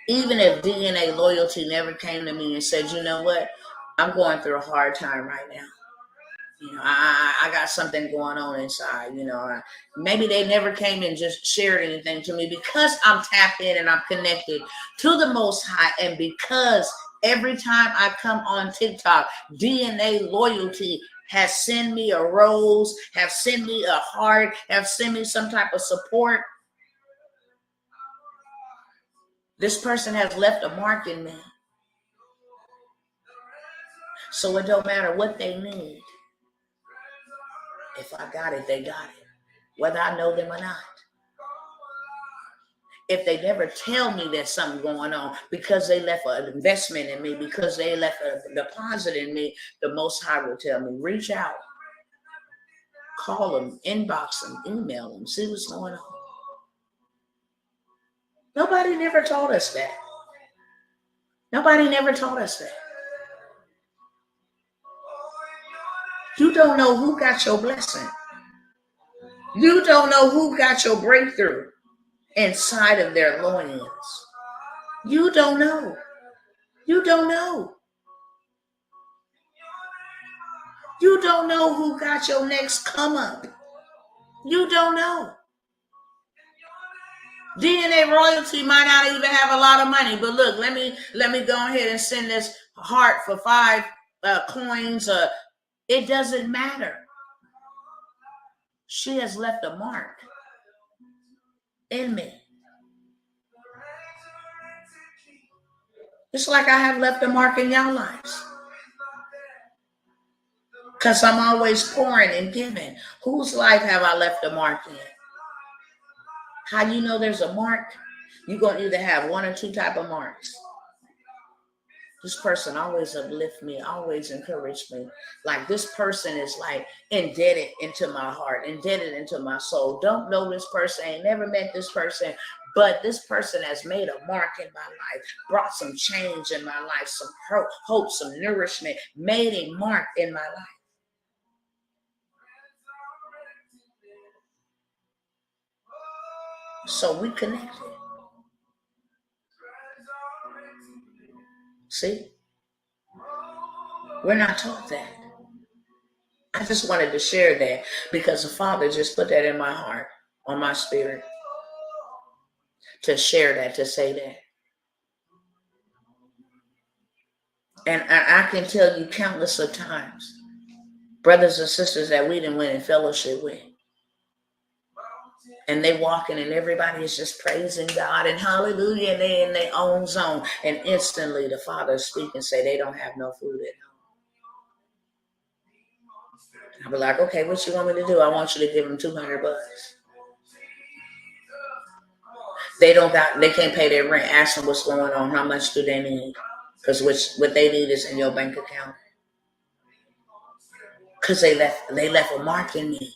Even if DNA loyalty never came to me and said, you know what, I'm going through a hard time right now. I got something going on inside. Maybe they never came and just shared anything to me, because I'm tapped in and I'm connected to the Most High. And because every time I come on TikTok, DNA loyalty has sent me a rose, have sent me a heart, have sent me some type of support. This person has left a mark in me. So it don't matter what they need. If I got it, they got it. Whether I know them or not. If they never tell me there's something going on, because they left an investment in me, because they left a deposit in me, the Most High will tell me, reach out. Call them, inbox them, email them, see what's going on. Nobody never taught us that. Nobody never taught us that. You don't know who got your blessing. You don't know who got your breakthrough inside of their loins. You don't know. You don't know. You don't know who got your next come up. You don't know. DNA royalty might not even have a lot of money, but look, let me go ahead and send this heart for 5 coins. It doesn't matter. She has left a mark in me. Just like I have left a mark in your lives. Because I'm always pouring and giving. Whose life have I left a mark in? How you know there's a mark? You're going to either have one or two type of marks. This person always uplift me, always encourage me. Like this person is like indebted into my heart, indebted into my soul. Don't know this person, ain't never met this person, but this person has made a mark in my life, brought some change in my life, some hope, some nourishment, made a mark in my life. So we connected. See? We're not taught that. I just wanted to share that because the Father just put that in my heart, on my spirit, to share that, to say that. And I can tell you countless of times, brothers and sisters that we didn't win in fellowship with. And they walking and everybody is just praising God and hallelujah, and they in their own zone. And instantly the Father speak and say they don't have no food at home. I'll be like, okay, what you want me to do? I want you to give them $200. They can't pay their rent. Ask them what's going on. How much do they need? Because what they need is in your bank account. Because they left a mark in me.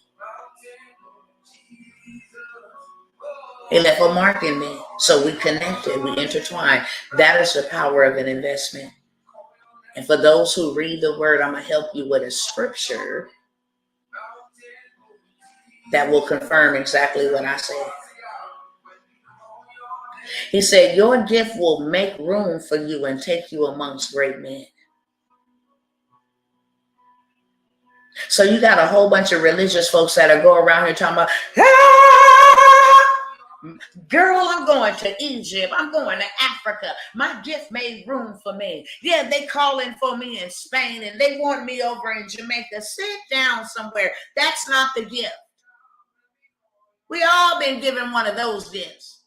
They left a mark in me. So we connected, we intertwined. That is the power of an investment. And for those who read the word, I'm going to help you with a scripture that will confirm exactly what I said. He said, your gift will make room for you and take you amongst great men. So you got a whole bunch of religious folks that are going around here talking about, girl, I'm going to Egypt. I'm going to Africa. My gift made room for me. Yeah, they calling for me in Spain and they want me over in Jamaica. Sit down somewhere. That's not the gift. We all been given one of those gifts.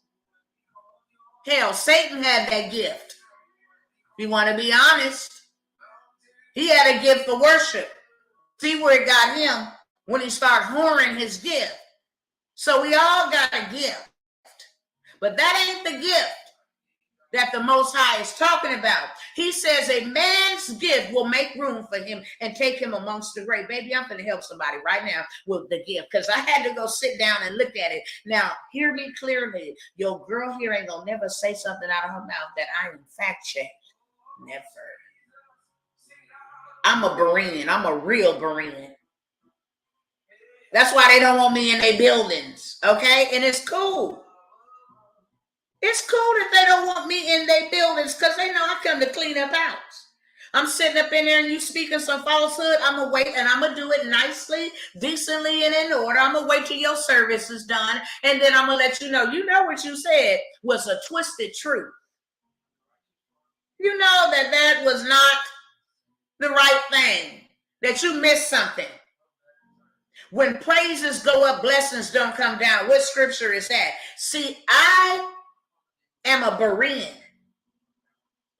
Hell, Satan had that gift. If you want to be honest, he had a gift for worship. See where it got him when he started whoring his gift. So we all got a gift. But that ain't the gift that the Most High is talking about. He says a man's gift will make room for him and take him amongst the great. Baby, I'm going to help somebody right now with the gift because I had to go sit down and look at it. Now, hear me clearly. Your girl here ain't going to never say something out of her mouth that I am fact checked. Never. I'm a Berean. I'm a real Berean. That's why they don't want me in their buildings, okay? And it's cool. It's cool that they don't want me in their buildings because they know I come to clean up house. I'm sitting up in there and you speaking some falsehood. I'm going to wait and I'm going to do it nicely, decently, and in order. I'm going to wait till your service is done. And then I'm going to let you know what you said was a twisted truth. You know that was not the right thing, that you missed something. When praises go up, blessings don't come down. What scripture is that? See, I am a Berean.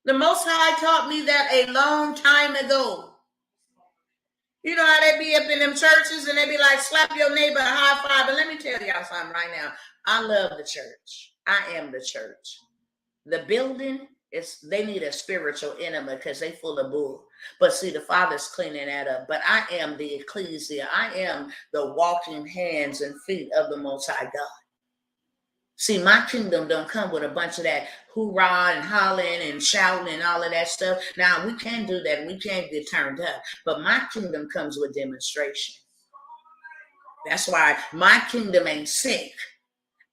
The Most High taught me that a long time ago. You know how they be up in them churches and they be like, slap your neighbor a high five. But let me tell y'all something right now. I love the church. I am the church. The building, they need a spiritual enema because they full of bull. But see, the Father's cleaning that up. But I am the ecclesia. I am the walking hands and feet of the Most High God. See, my kingdom don't come with a bunch of that hoorah and hollering and shouting and all of that stuff. Now, we can do that. We can get turned up. But my kingdom comes with demonstration. That's why my kingdom ain't sick.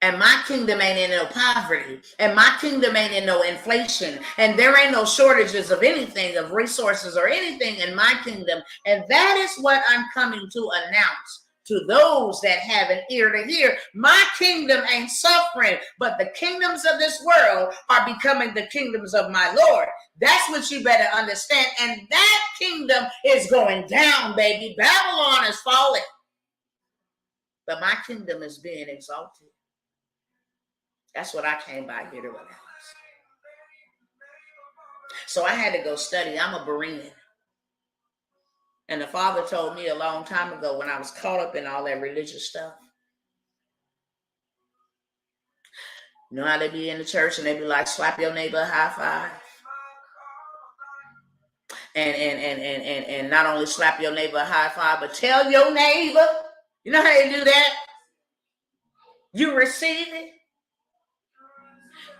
And my kingdom ain't in no poverty. And my kingdom ain't in no inflation. And there ain't no shortages of anything, of resources or anything in my kingdom. And that is what I'm coming to announce to those that have an ear to hear. My kingdom ain't suffering, but the kingdoms of this world are becoming the kingdoms of my Lord. That's what you better understand. And that kingdom is going down, baby. Babylon is falling. But my kingdom is being exalted. That's what I came by here to announce. So I had to go study. I'm a Berean. And the Father told me a long time ago when I was caught up in all that religious stuff. You know how they be in the church and they be like, slap your neighbor a high five. And not only slap your neighbor a high five, but tell your neighbor. You know how they do that? You receive it.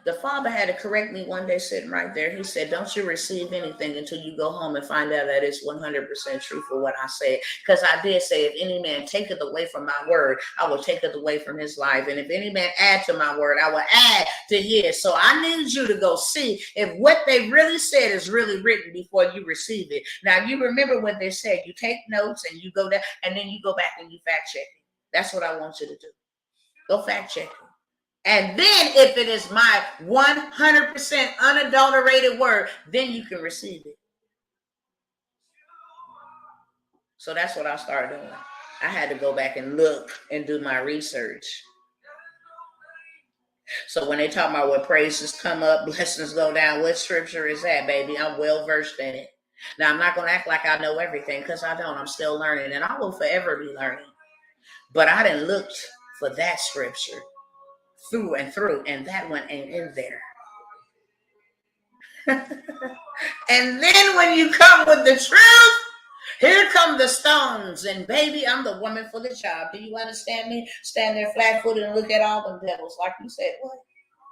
The Father had to correct me one day sitting right there. He said, don't you receive anything until you go home and find out that it's 100% true for what I said. Because I did say, if any man taketh away from my word, I will take it away from his life. And if any man add to my word, I will add to his. So I need you to go see if what they really said is really written before you receive it. Now, you remember what they said. You take notes and you go down, and then you go back and you fact check it. That's what I want you to do. Go fact check it. And then if it is my 100% unadulterated word, then you can receive it. So that's what I started doing. I had to go back and look and do my research. So when they talk about what praises come up, blessings go down, what scripture is that, baby? I'm well versed in it. Now, I'm not going to act like I know everything because I don't. I'm still learning, and I will forever be learning. But I didn't look for that scripture through and through, and that one ain't in there. And then when you come with the truth, here come the stones, and baby, I'm the woman for the job. Do you understand me? Stand there flat-footed and look at all them devils. Like you said, what?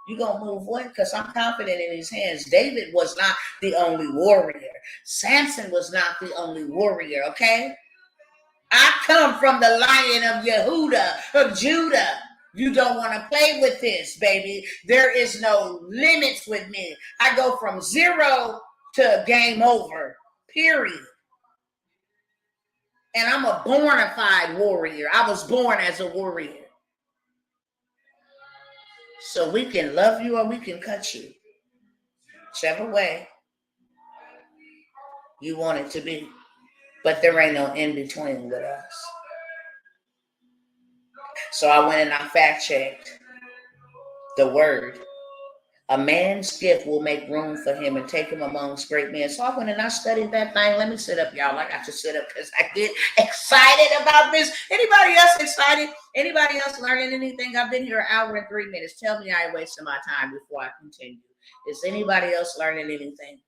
You gonna move what? Because I'm confident in his hands. David was not the only warrior. Samson was not the only warrior, okay? I come from the Lion of Yehuda, of Judah. You don't want to play with this, baby. There is no limits with me. I go from 0 to game over, period. And I'm a bona fide warrior. I was born as a warrior. So we can love you or we can cut you. Whichever way you want it to be. But there ain't no in between with us. So I went and I fact checked the word. A man's gift will make room for him and take him amongst great men. So I went and I studied that thing. Let me sit up, y'all. I got to sit up because I get excited about this. Anybody else excited? Anybody else learning anything? I've been here an hour and 3 minutes. Tell me I ain't wasting my time before I continue. Is anybody else learning anything?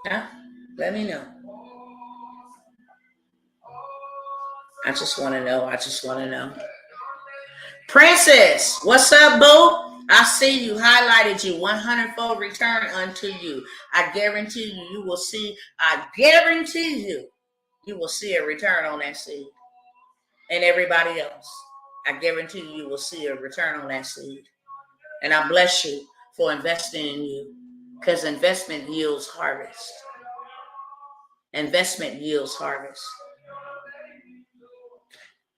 Huh? Let me know. I just want to know. I just want to know. Princess, what's up, boo? I see you, highlighted you, 100-fold return unto you. I guarantee you, you will see, I guarantee you will see a return on that seed. And everybody else, I guarantee you will see a return on that seed. And I bless you for investing in you, because investment yields harvest. Investment yields harvest.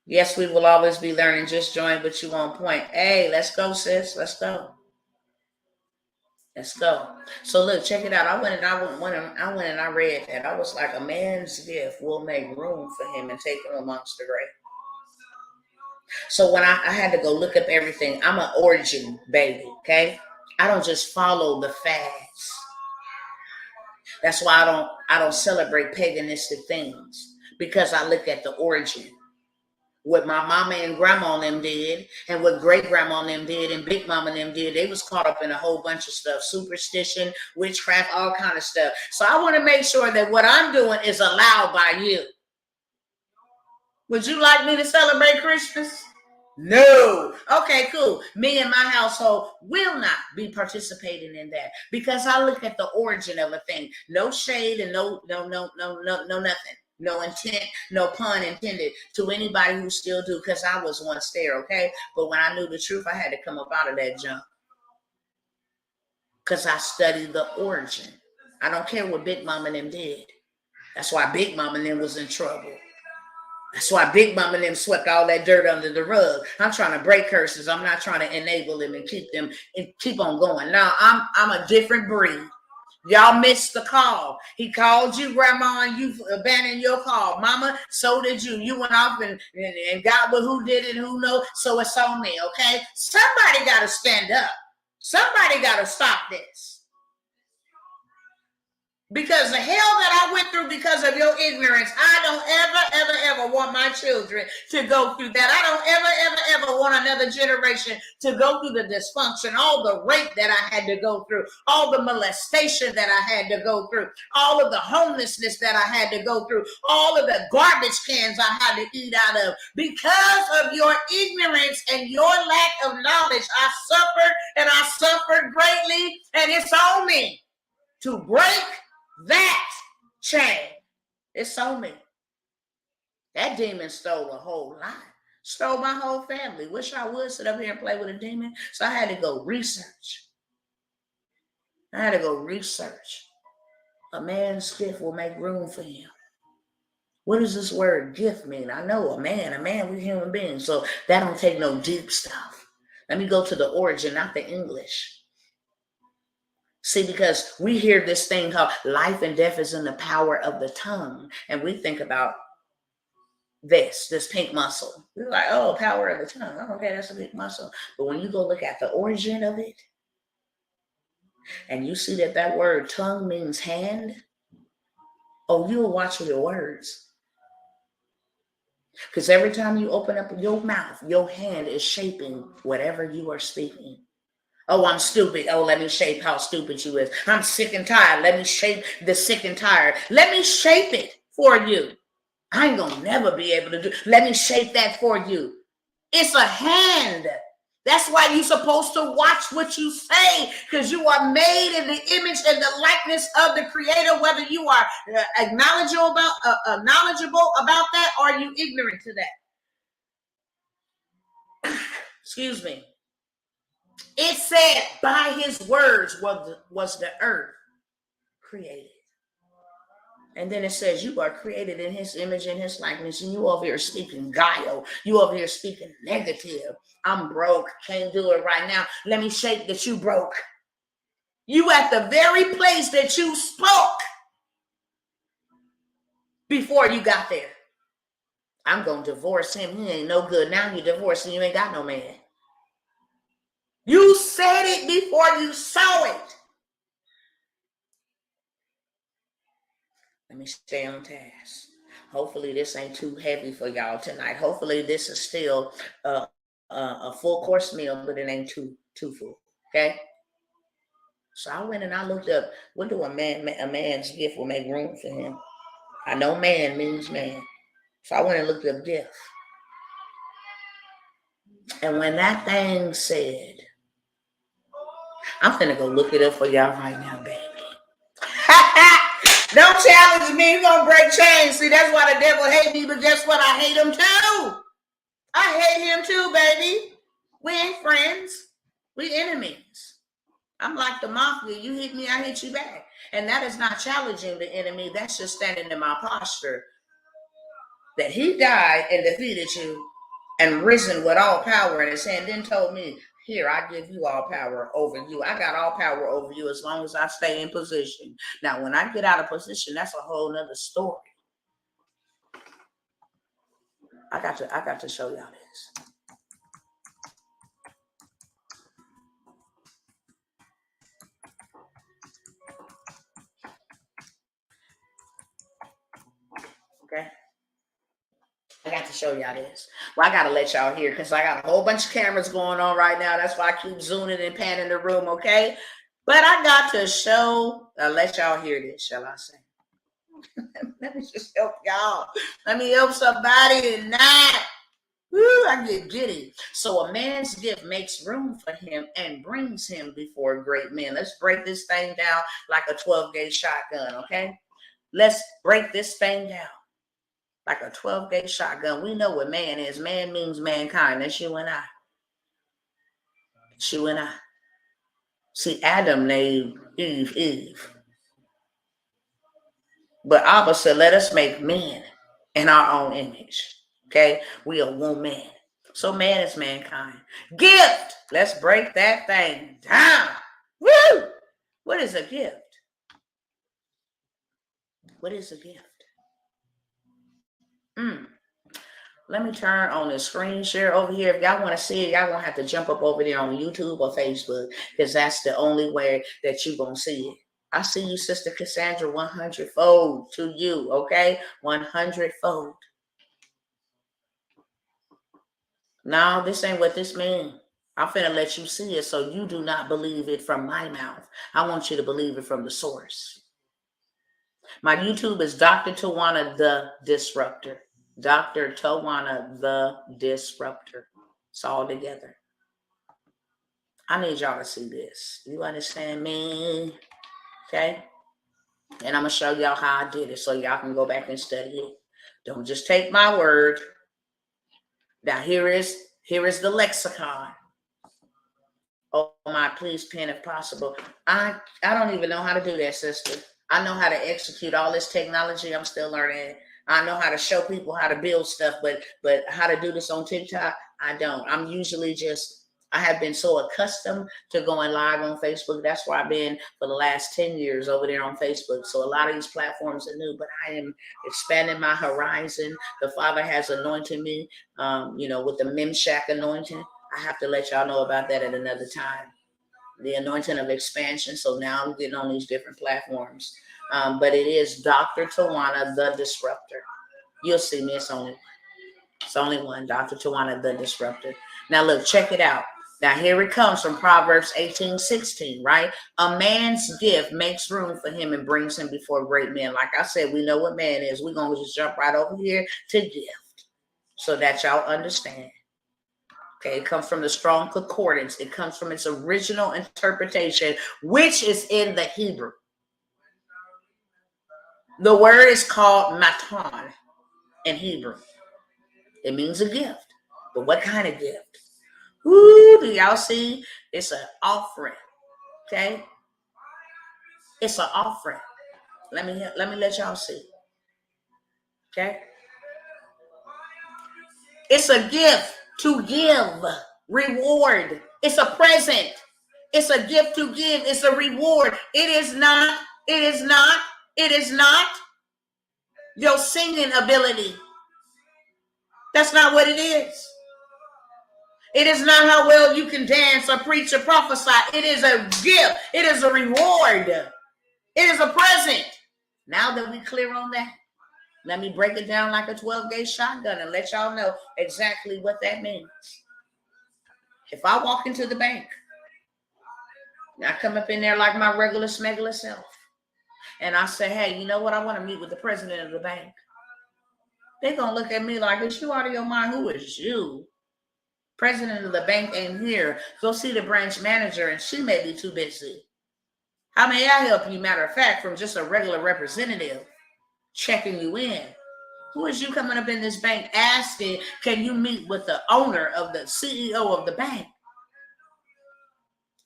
Yes, we will always be learning. Just join, but you on point. Hey, let's go, sis. Let's go. Let's go. So look, check it out. I went and I read that. I was like, a man's gift will make room for him and take him amongst the great. So when I had to go look up everything, I'm an origin baby, okay? I don't just follow the fads. That's why I don't celebrate paganistic things, because I look at the origin. What my mama and grandma and them did, and what great grandma and them did, and big mama and them did, they was caught up in a whole bunch of stuff, superstition, witchcraft, all kind of stuff. So I want to make sure that what I'm doing is allowed by you. Would you like me to celebrate Christmas? No. Okay, cool. Me and my household will not be participating in that, because I look at the origin of a thing. No shade and no nothing. No intent, no pun intended to anybody who still do, because I was once there, okay? But when I knew the truth, I had to come up out of that junk, because I studied the origin. I don't care what Big Mama and them did. That's why Big Mama and them was in trouble. That's why Big Mama and them swept all that dirt under the rug. I'm trying to break curses. I'm not trying to enable them and keep on going. Now, I'm a different breed. Y'all missed the call. He called you, Grandma, and you abandoned your call. Mama, so did you. You went off and got with who did it, who knows. So it's on me, okay? Somebody got to stand up. Somebody got to stop this. Because the hell that I went through because of your ignorance, I don't ever want my children to go through that. I don't ever want another generation to go through the dysfunction, all the rape that I had to go through, all the molestation that I had to go through, all of the homelessness that I had to go through, all of the garbage cans I had to eat out of. Because of your ignorance and your lack of knowledge, I suffered, and I suffered greatly, and it's on me to break that chain. It's on me. That demon stole a whole lot. Stole my whole family. Wish I would sit up here and play with a demon. So I had to go research. A man's gift will make room for him. What does this word gift mean? I know a man, we're human beings. So that don't take no deep stuff. Let me go to the origin, not the English. See, because we hear this thing called life and death is in the power of the tongue. And we think about this pink muscle. We're like, oh, power of the tongue. Oh, okay, that's a pink muscle. But when you go look at the origin of it, and you see that word tongue means hand, oh, you'll watch your words. Because every time you open up your mouth, your hand is shaping whatever you are speaking. Oh, I'm stupid. Oh, let me shape how stupid you is. I'm sick and tired. Let me shape the sick and tired. Let me shape it for you. I ain't gonna never be able to do. Let me shape that for you. It's a hand. That's why you're supposed to watch what you say, because you are made in the image and the likeness of the Creator, whether you are knowledgeable about that or you ignorant to that. Excuse me. It said, by his words was the earth created. And then it says, you are created in his image and his likeness. And you over here speaking guile. You over here speaking negative. I'm broke. Can't do it right now. Let me shape that you broke. You at the very place that you spoke before you got there. I'm going to divorce him. He ain't no good. Now you divorced and you ain't got no man. You said it before you saw it. Let me stay on task. Hopefully this ain't too heavy for y'all tonight. Hopefully this is still a full course meal, but it ain't too full. Okay. So I went and I looked up, what do a man's gift will make room for him? I know man means man. So I went and looked up gift. And when that thing said, I'm finna go look it up for y'all right now, baby. Don't challenge me. You're going to break chains. See, that's why the devil hates me, but guess what? I hate him too. I hate him too, baby. We ain't friends. We enemies. I'm like the mafia. You hit me, I hit you back. And that is not challenging the enemy. That's just standing in my posture. That he died and defeated you and risen with all power in his hand, then told me, here, I give you all power over you. I got all power over you as long as I stay in position. Now, when I get out of position, that's a whole nother story. I got to show y'all this. Okay. I got to show y'all this. Well, I got to let y'all hear because I got a whole bunch of cameras going on right now. That's why I keep zooming and panning the room, okay? But I got to let y'all hear this, shall I say? Let me just help y'all. Let me help somebody tonight. Woo, I get giddy. So a man's gift makes room for him and brings him before great men. Let's break this thing down like a 12-gauge shotgun, okay? Let's break this thing down like a 12-gauge shotgun. We know what man is. Man means mankind. That's you and I. It's you and I. See, Adam named Eve. But Abba said, let us make men in our own image. Okay? We are one man. So man is mankind. Gift. Let's break that thing down. Woo! What is a gift? What is a gift? Let me turn on the screen share over here. If y'all want to see it, y'all gonna have to jump up over there on YouTube or Facebook, because that's the only way that you gonna see it. I see you, Sister Cassandra, 100-fold to you, okay? 100-fold. No, this ain't what this means. I'm finna let you see it so you do not believe it from my mouth. I want you to believe it from the source. My YouTube is Dr. Tawana the Disruptor. Dr. Tawana the Disruptor. It's all together. I need y'all to see this. You understand me? Okay? And I'm going to show y'all how I did it so y'all can go back and study it. Don't just take my word. Now here is the lexicon. Oh my, please pen if possible. I don't even know how to do that, sister. I know how to execute all this technology. I'm still learning. I know how to show people how to build stuff, but how to do this on TikTok, I don't. I'm usually I have been so accustomed to going live on Facebook. That's where I've been for the last 10 years over there on Facebook. So a lot of these platforms are new, but I am expanding my horizon. The Father has anointed me, with the Memshak anointing. I have to let y'all know about that at another time. The anointing of expansion. So now I'm getting on these different platforms. But it is Dr. Tawana the Disruptor. You'll see me. It's only one. Dr. Tawana the Disruptor. Now look, check it out. Now here it comes from Proverbs 18:16, right? A man's gift makes room for him and brings him before great men. Like I said, we know what man is. We're going to just jump right over here to gift so that y'all understand. Okay, it comes from the Strong Concordance. It comes from its original interpretation, which is in the Hebrew. The word is called matan in Hebrew. It means a gift. But what kind of gift? Ooh, do y'all see? It's an offering. Okay? It's an offering. Let me let y'all see. Okay? It's a gift to give. Reward. It's a present. It's a gift to give. It's a reward. It is not your singing ability. That's not what it is. It is not how well you can dance or preach or prophesy. It is a gift. It is a reward. It is a present. Now that we're clear on that, let me break it down like a 12-gauge shotgun and let y'all know exactly what that means. If I walk into the bank, I come up in there like my regular smuggler self, and I say, hey, you know what? I want to meet with the president of the bank. They're going to look at me like, is you out of your mind? Who is you? President of the bank ain't here. Go see the branch manager, and she may be too busy. How may I help you? Matter of fact, from just a regular representative checking you in. Who is you coming up in this bank asking, can you meet with the owner of the CEO of the bank?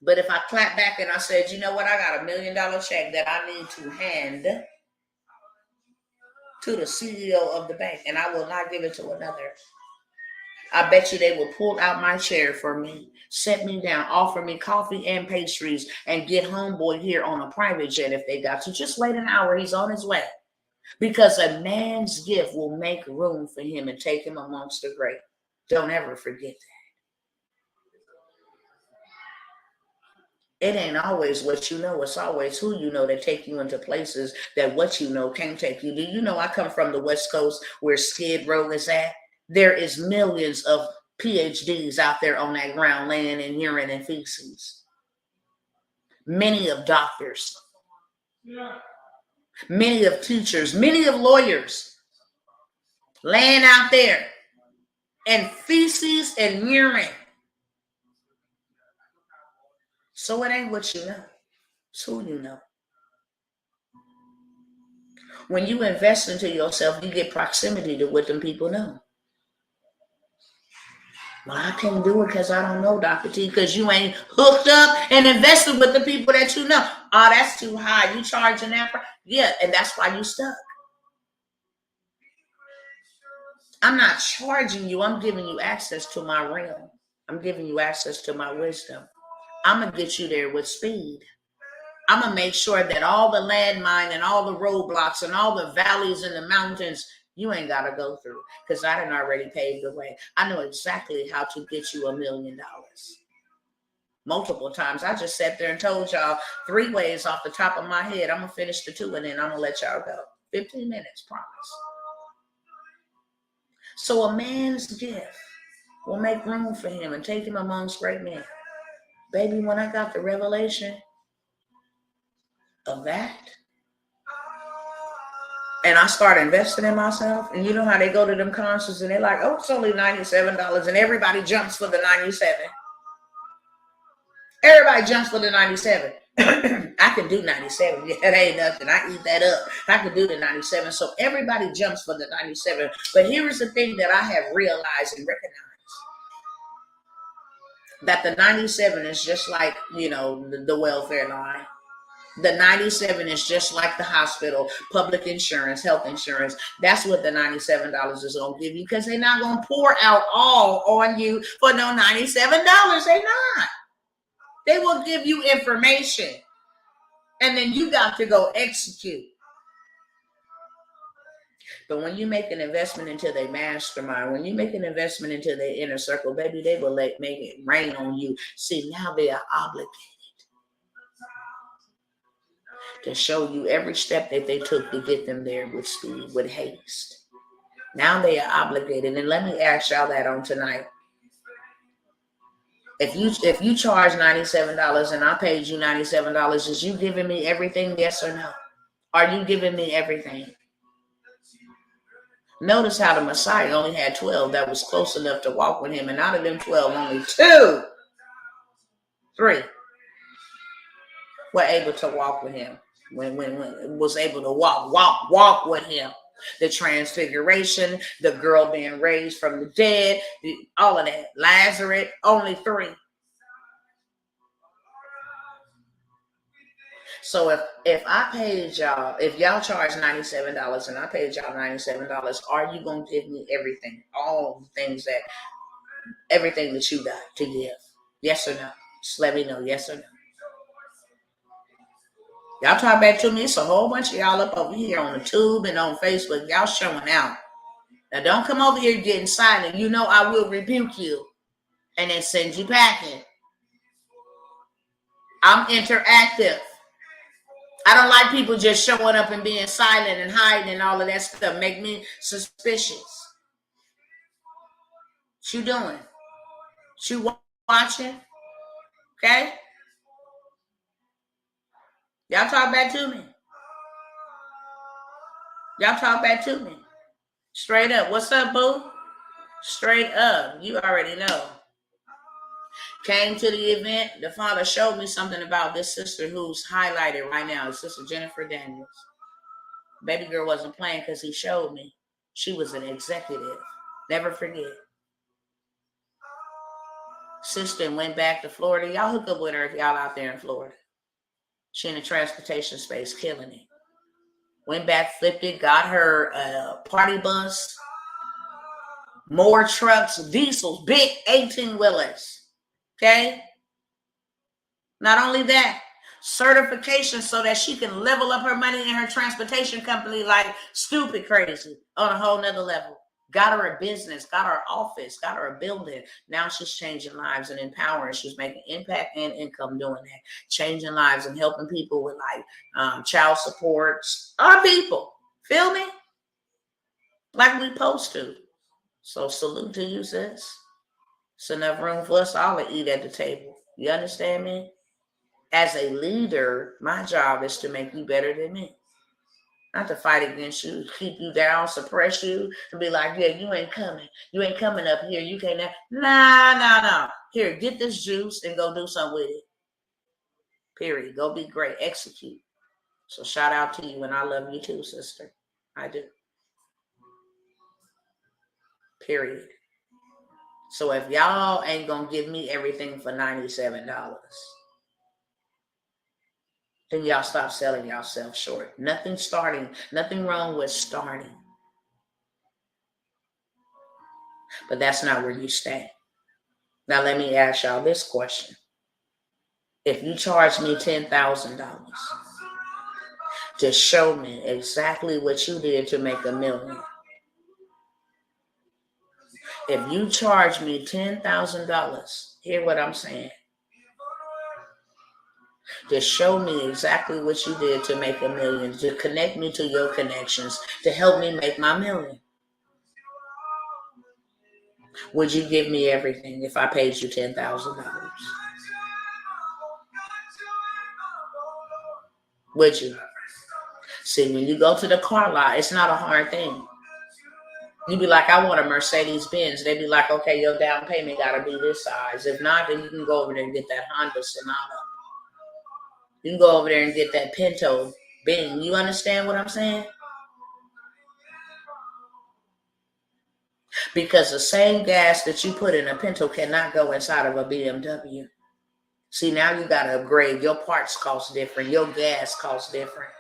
But if I clap back and I said, you know what? I got $1 million check that I need to hand to the CEO of the bank, and I will not give it to another. I bet you they will pull out my chair for me, set me down, offer me coffee and pastries, and get homeboy here on a private jet if they got to. Just wait an hour. He's on his way. Because a man's gift will make room for him and take him amongst the great. Don't ever forget that. It ain't always what you know. It's always who you know that take you into places that what you know can't take you. Do you know I come from the West Coast where Skid Row is at? There is millions of PhDs out there on that ground laying in urine and feces. Many of doctors. Yeah. Many of teachers. Many of lawyers. Laying out there. And feces and urine. So it ain't what you know. It's who you know. When you invest into yourself, you get proximity to what them people know. Well, I can't do it because I don't know, Dr. T, because you ain't hooked up and invested with the people that you know. Oh, that's too high. You charging that? Yeah, and that's why you stuck. I'm not charging you. I'm giving you access to my realm. I'm giving you access to my wisdom. I'm going to get you there with speed. I'm going to make sure that all the landmine and all the roadblocks and all the valleys and the mountains You ain't got to go through, because I done already paved the way. I know exactly how to get you $1 million. Multiple times. I just sat there and told y'all 3 ways off the top of my head. I'm going to finish the 2 and then I'm going to let y'all go. 15 minutes, promise. So a man's gift will make room for him and take him amongst great men. Baby, when I got the revelation of that, and I started investing in myself, and you know how they go to them concerts and they're like, oh, it's only $97, and everybody jumps for the 97. Everybody jumps for the 97. I can do 97. Yeah, that ain't nothing. I eat that up. I can do the 97. So everybody jumps for the 97. But here is the thing that I have realized and recognized. That the 97 is just like, the welfare line. The 97 is just like the hospital, public insurance, health insurance. That's what the $97 is going to give you, because they're not going to pour out all on you for no $97. They're not. They will give you information, and then you got to go execute. But when you make an investment into their mastermind, when you make an investment into their inner circle, baby, they will make it rain on you. See, now they are obligated to show you every step that they took to get them there with speed, with haste. Now they are obligated. And let me ask y'all that on tonight. If you charge $97 and I paid you $97, is you giving me everything, yes or no? Are you giving me everything? Notice how the Messiah only had 12 that was close enough to walk with him, and out of them 12, only 3 were able to walk with him. When was able to walk with him. The transfiguration, the girl being raised from the dead, all of that. Lazarus, only 3. So if I paid y'all, if y'all charge $97 and I paid y'all $97, are you going to give me everything? All the things everything that you got to give? Yes or no? Just let me know, yes or no. Y'all talk back to me. It's a whole bunch of y'all up over here on the tube and on Facebook. Y'all showing out. Now don't come over here getting silent. You know I will rebuke you and then send you packing. I'm interactive. I don't like people just showing up and being silent and hiding and all of that stuff. Make me suspicious. What you doing? What you watching? Okay? Y'all talk back to me. Y'all talk back to me. Straight up. What's up, boo? Straight up. You already know. Came to the event. The father showed me something about this sister who's highlighted right now. Sister Jennifer Daniels. Baby girl wasn't playing because he showed me. She was an executive. Never forget. Sister went back to Florida. Y'all hook up with her if y'all out there in Florida. She in the transportation space, killing it. Went back, flipped it, got her a party bus, more trucks, diesels, big 18-wheelers. Okay? Not only that, certification so that she can level up her money in her transportation company like stupid crazy on a whole nother level. Got her a business, got her office, got her a building. Now she's changing lives and empowering. She's making impact and income doing that. Changing lives and helping people with like child supports. Our people. Feel me? Like we supposed to. So salute to you, sis. It's enough room for us all to eat at the table. You understand me? As a leader, my job is to make you better than me. Not to fight against you, keep you down, suppress you, and be like, yeah, you ain't coming. You ain't coming up here. You can't. Nah. Here, get this juice and go do something with it. Period. Go be great. Execute. So shout out to you, and I love you too, sister. I do. Period. So if y'all ain't going to give me everything for $97, then y'all stop selling yourself short. Nothing wrong with starting. But that's not where you stay. Now let me ask y'all this question. If you charge me $10,000 to show me exactly what you did to make $1 million, If you charge me $10,000, hear what I'm saying, to show me exactly what you did to make $1 million, to connect me to your connections, to help me make my $1 million. Would you give me everything if I paid you $10,000? Would you? See, when you go to the car lot, it's not a hard thing. You be like, I want a Mercedes Benz. They be like, okay, your down payment got to be this size. If not, then you can go over there and get that Honda Sonata. You can go over there and get that Pinto Bing. You understand what I'm saying? Because the same gas that you put in a Pinto cannot go inside of a BMW. See, now you got to upgrade. Your parts cost different. Your gas costs different.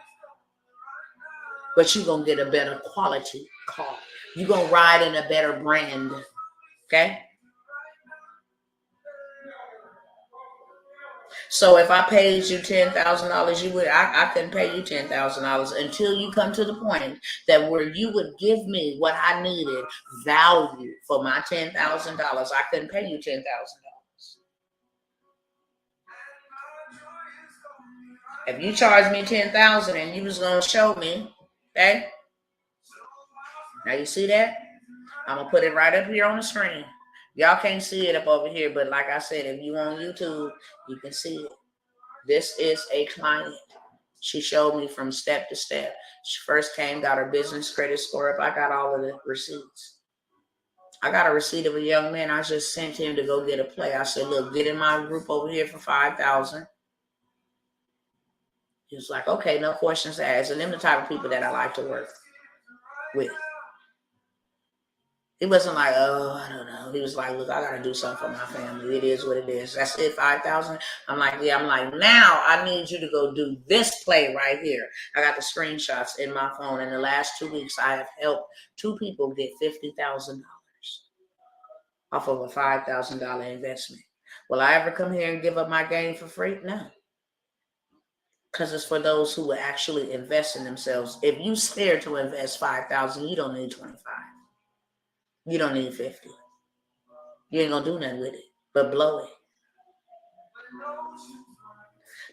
But you're going to get a better quality car. You're going to ride in a better brand. Okay? So if I paid you $10,000, I couldn't pay you $10,000 until you come to the point that where you would give me what I needed, value for my $10,000. I couldn't pay you $10,000. If you charged me $10,000 and you was gonna show me, okay? Now you see that? I'm gonna put it right up here on the screen. Y'all can't see it up over here, but like I said, if you on YouTube, you can see it. This is a client. She showed me from step to step. She first came, got her business credit score up. I got all of the receipts. I got a receipt of a young man. I just sent him to go get a play. I said, look, get in my group over here for $5,000. He was like, okay, no questions asked. And them the type of people that I like to work with. He wasn't like, oh, I don't know. He was like, look, I got to do something for my family. It is what it is. That's it, 5,000. I'm like, yeah. I'm like, now I need you to go do this play right here. I got the screenshots in my phone. In the last 2 weeks, I have helped 2 people get $50,000 off of a $5,000 investment. Will I ever come here and give up my game for free? No. Because it's for those who will actually invest in themselves. If you scared to invest $5,000, you don't need 25. You don't need 50. You ain't gonna do nothing with it, but blow it.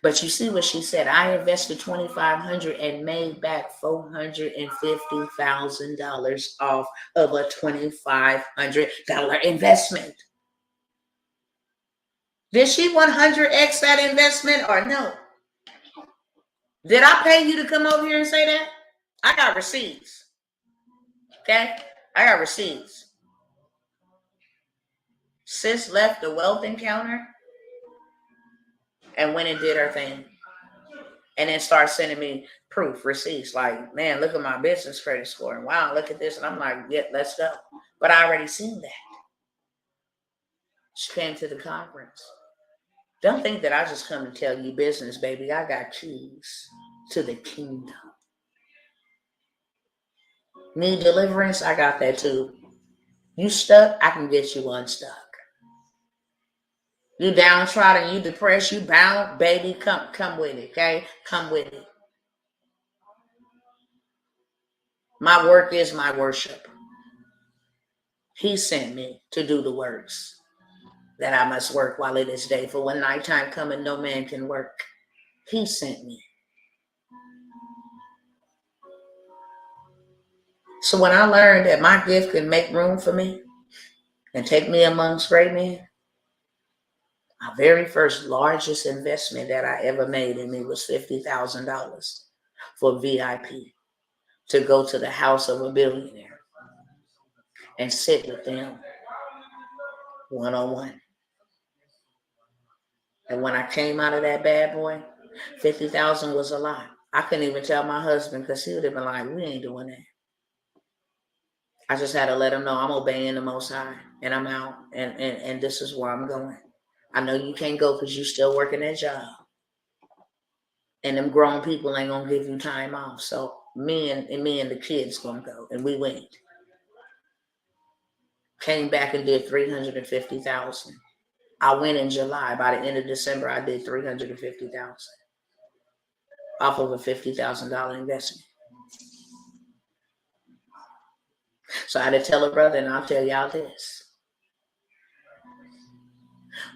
But you see what she said. I invested $2,500 and made back $450,000 off of a $2,500 investment. Did she 100x that investment or no? Did I pay you to come over here and say that? I got receipts. Okay? I got receipts. Sis left the wealth encounter and went and did her thing. And then started sending me proof, receipts. Like, man, look at my business credit score. And wow, look at this. And I'm like, yeah, let's go. But I already seen that. She came to the conference. Don't think that I just come to tell you business, baby. I got keys to the kingdom. Need deliverance? I got that too. You stuck? I can get you unstuck. You downtrodden, you depressed, you bound, baby, come with it, okay? Come with it. My work is my worship. He sent me to do the works that I must work while it is day. For when nighttime cometh, no man can work. He sent me. So when I learned that my gift can make room for me and take me amongst great men, my very first largest investment that I ever made in me was $50,000 for VIP to go to the house of a billionaire and sit with them one-on-one. And when I came out of that bad boy, 50,000 was a lot. I couldn't even tell my husband because he would have been like, we ain't doing that. I just had to let him know I'm obeying the Most High and I'm out and this is where I'm going. I know you can't go because you still working that job. And them grown people ain't gonna give you time off. So me and the kids gonna go. And we went. Came back and did 350,000. I went in July. By the end of December, I did 350,000 off of a $50,000 investment. So I had to tell a brother, and I'll tell y'all this.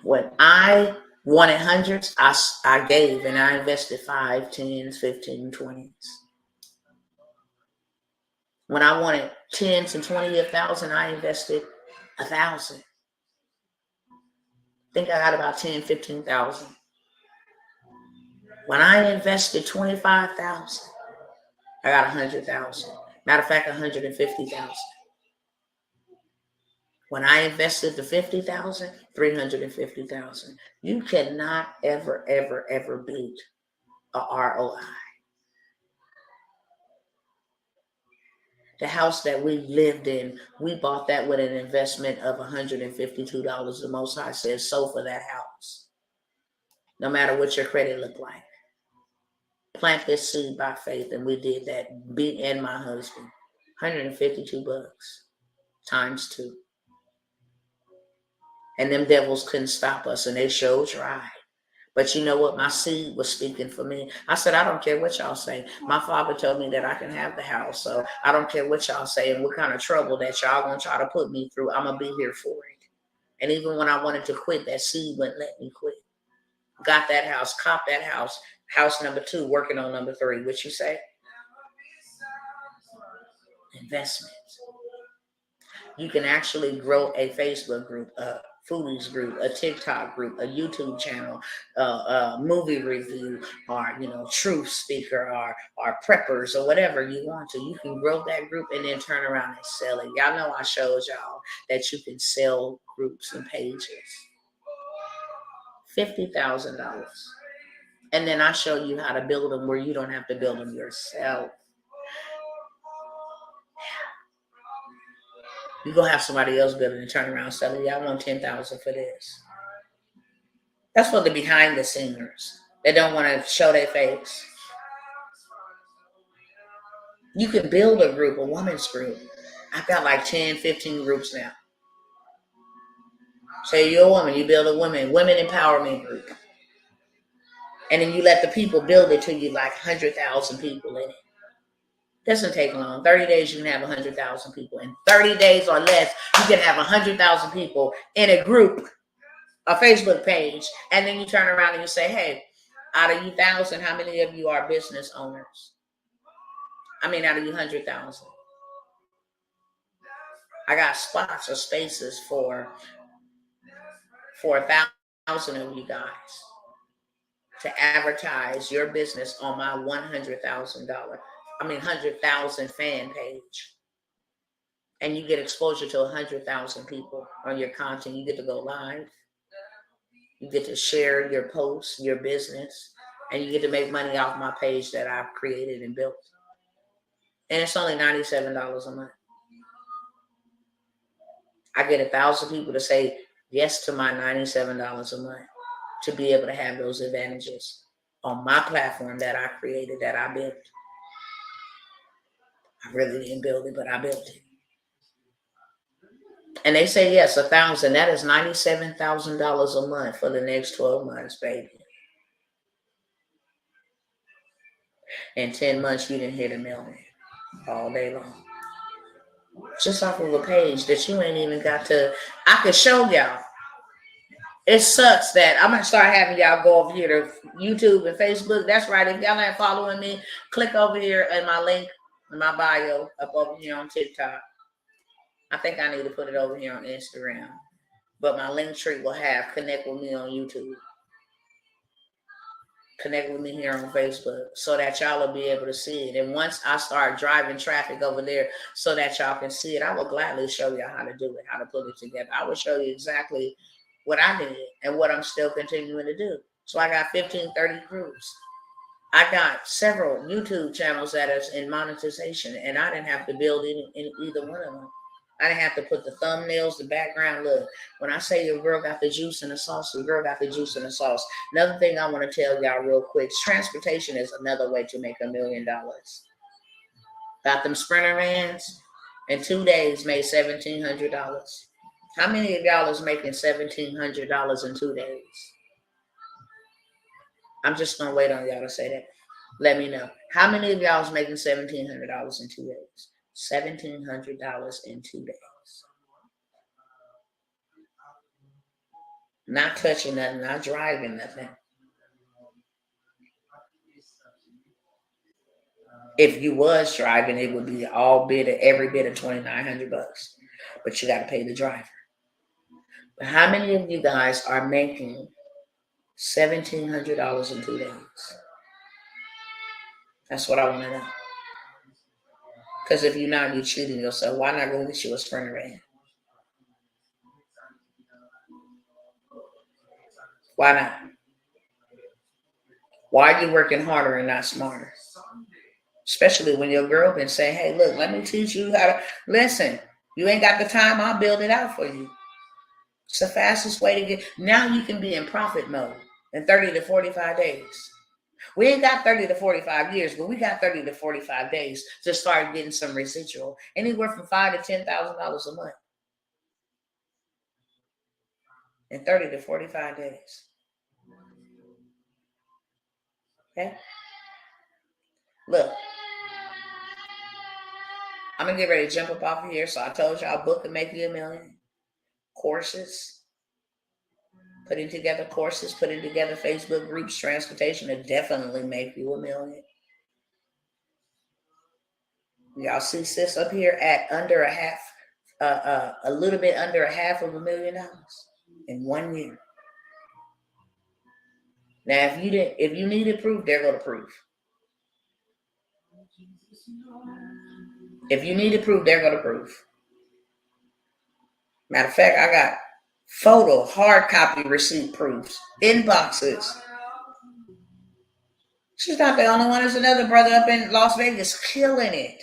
When I wanted hundreds, I gave, and I invested 5, 10s, 15, 20s. When I wanted 10s and 20,000, I invested 1,000. I think I got about 10, 15,000. When I invested 25,000, I got 100,000. Matter of fact, 150,000. When I invested the 50,000, 350,000. You cannot ever, ever, ever beat a ROI. The house that we lived in, we bought that with an investment of $152. The Most High says so for that house. No matter what your credit looked like. Plant this seed by faith, and we did that. Me and my husband. $152 times 2. And them devils couldn't stop us, and they sure tried. But you know what? My seed was speaking for me. I said, I don't care what y'all say. My father told me that I can have the house. So I don't care what y'all say and what kind of trouble that y'all going to try to put me through. I'm going to be here for it. And even when I wanted to quit, that seed wouldn't let me quit. Got that house, copped that house. House number 2, working on number 3. What you say? Investments. You can actually grow a Facebook group, a foodies group, a TikTok group, a YouTube channel, a movie review, or truth speaker, or preppers, or whatever you want to. You can grow that group and then turn around and sell it. Y'all know I showed y'all that you can sell groups and pages. $50,000. And then I show you how to build them where you don't have to build them yourself. You gonna have somebody else build it and turn around and sell it. Y'all want $10,000 for this. That's for the behind the sceners. They don't want to show their face. You can build a group, a women's group. I've got like 10, 15 groups now. Say you're a woman, you build a women empowerment group. And then you let the people build it till you like 100,000 people in it. Doesn't take long. 30 days, you can have 100,000 people. In 30 days or less, you can have 100,000 people in a group, a Facebook page. And then you turn around and you say, hey, out of you 1,000, how many of you are business owners? Out of you 100,000. I got spots or spaces for 1,000 of you guys to advertise your business on my $100,000 fan page. And you get exposure to 100,000 people on your content. You get to go live. You get to share your posts, your business, and you get to make money off my page that I've created and built. And it's only $97 a month. I get 1,000 people to say yes to my $97 a month to be able to have those advantages on my platform that I created, that I built. I really didn't build it, but I built it. And they say, yes, 1,000. That is $97,000 a month for the next 12 months, baby. In 10 months, you didn't hit $1 million all day long. Just off of a page that you ain't even got to. I could show y'all. It sucks that I'm going to start having y'all go over here to YouTube and Facebook. That's right. If y'all ain't following me, click over here in my link in my bio up over here on TikTok. I think I need to put it over here on Instagram. But my link tree will have connect with me on YouTube. Connect with me here on Facebook so that y'all will be able to see it. And once I start driving traffic over there so that y'all can see it, I will gladly show y'all how to do it, how to put it together. I will show you exactly what I did and what I'm still continuing to do. So I got 15, 30 groups. I got several YouTube channels that is in monetization, and I didn't have to build in either one of them. I didn't have to put the thumbnails, the background. Look, when I say your girl got the juice and the sauce, the girl got the juice and the sauce. Another thing I want to tell y'all real quick, transportation is another way to make $1 million. Got them Sprinter vans, in 2 days made $1,700. How many of y'all is making $1,700 in 2 days? I'm just going to wait on y'all to say that. Let me know. How many of y'all is making $1,700 in 2 days? $1,700 in 2 days. Not touching nothing, not driving nothing. If you was driving, it would be every bit of $2,900, but you got to pay the driver. But how many of you guys are making $1,700 in 2 days? That's what I want to know. Because if you're not, you're cheating yourself. Why not go get you a spring rand? Why not? Why are you working harder and not smarter? Especially when your girl been saying, hey, look, let me teach you how to listen. You ain't got the time, I'll build it out for you. It's the fastest way to get. Now you can be in profit mode in 30 to 45 days. We ain't got 30 to 45 years, but we got 30 to 45 days to start getting some residual. Anywhere from $5,000 to $10,000 a month. In 30 to 45 days. Okay? Look. I'm going to get ready to jump up off of here. So I told y'all, book and make you $1 million. Courses. Putting together courses, putting together Facebook groups, transportation to definitely make you $1 million. Y'all see sis up here at under a little bit under $500,000 in 1 year. Now, if you needed proof, there go the proof. If you needed proof, there go the proof. Matter of fact, I got photo, hard copy receipt proofs, inboxes. She's not the only one. There's another brother up in Las Vegas killing it.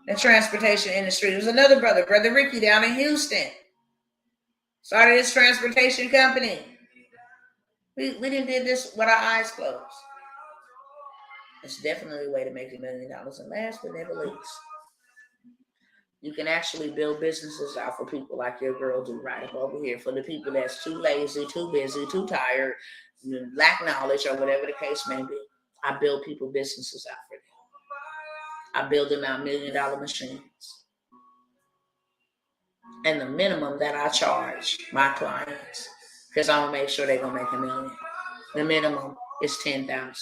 The transportation industry. There's another brother, Brother Ricky, down in Houston. Started his transportation company. We didn't did this with our eyes closed. It's definitely a way to make $1 million. And last but never least, you can actually build businesses out for people like your girl do right up over here. For the people that's too lazy, too busy, too tired, lack knowledge, or whatever the case may be. I build people businesses out for them. I build them out $1 million machines. And the minimum that I charge my clients, because I'm going to make sure they're going to make $1 million. The minimum is $10,000.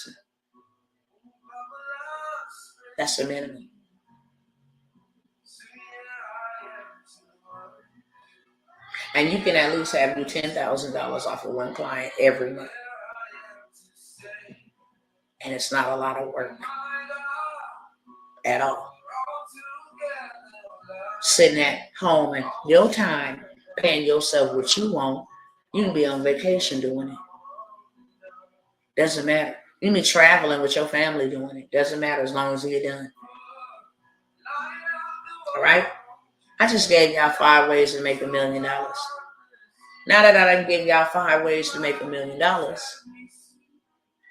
That's the minimum. And you can at least have you $10,000 off of one client every month. And it's not a lot of work at all. Sitting at home and your time, paying yourself what you want. You can be on vacation doing it. Doesn't matter. You can be traveling with your family doing it. Doesn't matter as long as you're done. All right? I just gave y'all 5 ways to make $1 million. Now that I done gave y'all 5 ways to make $1 million,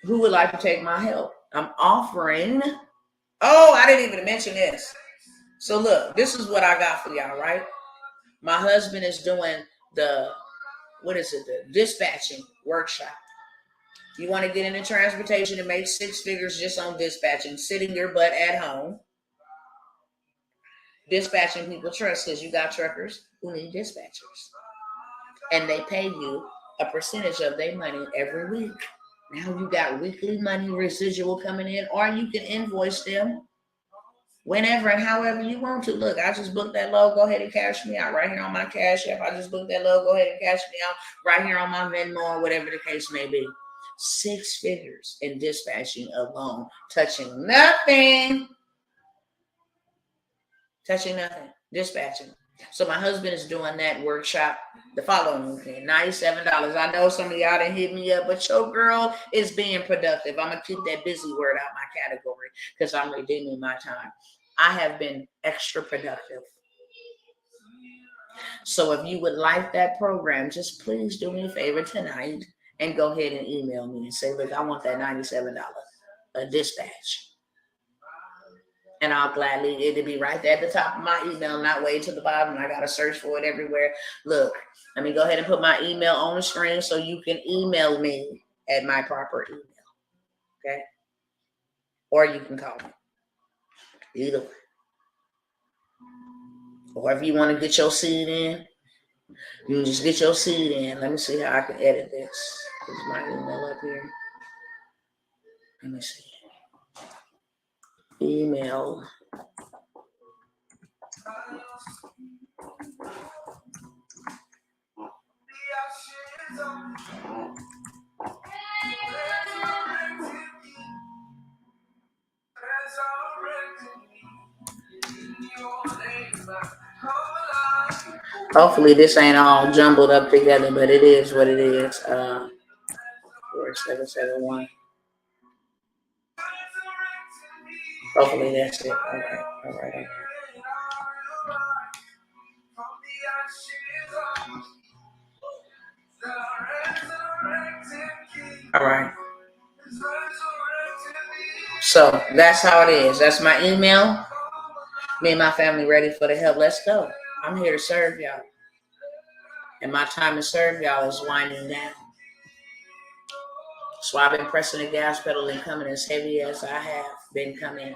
who would like to take my help? I'm offering. Oh, I didn't even mention this. So look, this is what I got for y'all, right? My husband is doing the dispatching workshop. You want to get into transportation and make 6 figures just on dispatching, sitting your butt at home, dispatching people trucks, because you got truckers who need dispatchers. And they pay you a percentage of their money every week. Now you got weekly money residual coming in, or you can invoice them whenever and however you want to. Look, I just booked that load. Go ahead and cash me out right here on my Cash App. I just booked that load. Go ahead and cash me out right here on my Venmo, or whatever the case may be. 6 figures in dispatching alone, touching nothing. Dispatching. So my husband is doing that workshop the following weekend, $97. I know some of y'all didn't hit me up, but your girl is being productive. I'm going to keep that busy word out my category because I'm redeeming my time. I have been extra productive. So if you would like that program, just please do me a favor tonight and go ahead and email me and say, look, I want that $97 dispatch. And I'll gladly, it'll be right there at the top of my email, not way to the bottom. I got to search for it everywhere. Look, let me go ahead and put my email on the screen so you can email me at my proper email. Okay? Or you can call me. Either way. Or if you want to get your seed in, you can just get your seed in. Let me see how I can edit this. Is my email up here? Let me see. Email. Hopefully this ain't all jumbled up together, but it is what it is. 4771. Hopefully that's it. All right. All right. So that's how it is. That's my email. Me and my family ready for the help. Let's go. I'm here to serve y'all. And my time to serve y'all is winding down. So I've been pressing the gas pedal and coming as heavy as I have been coming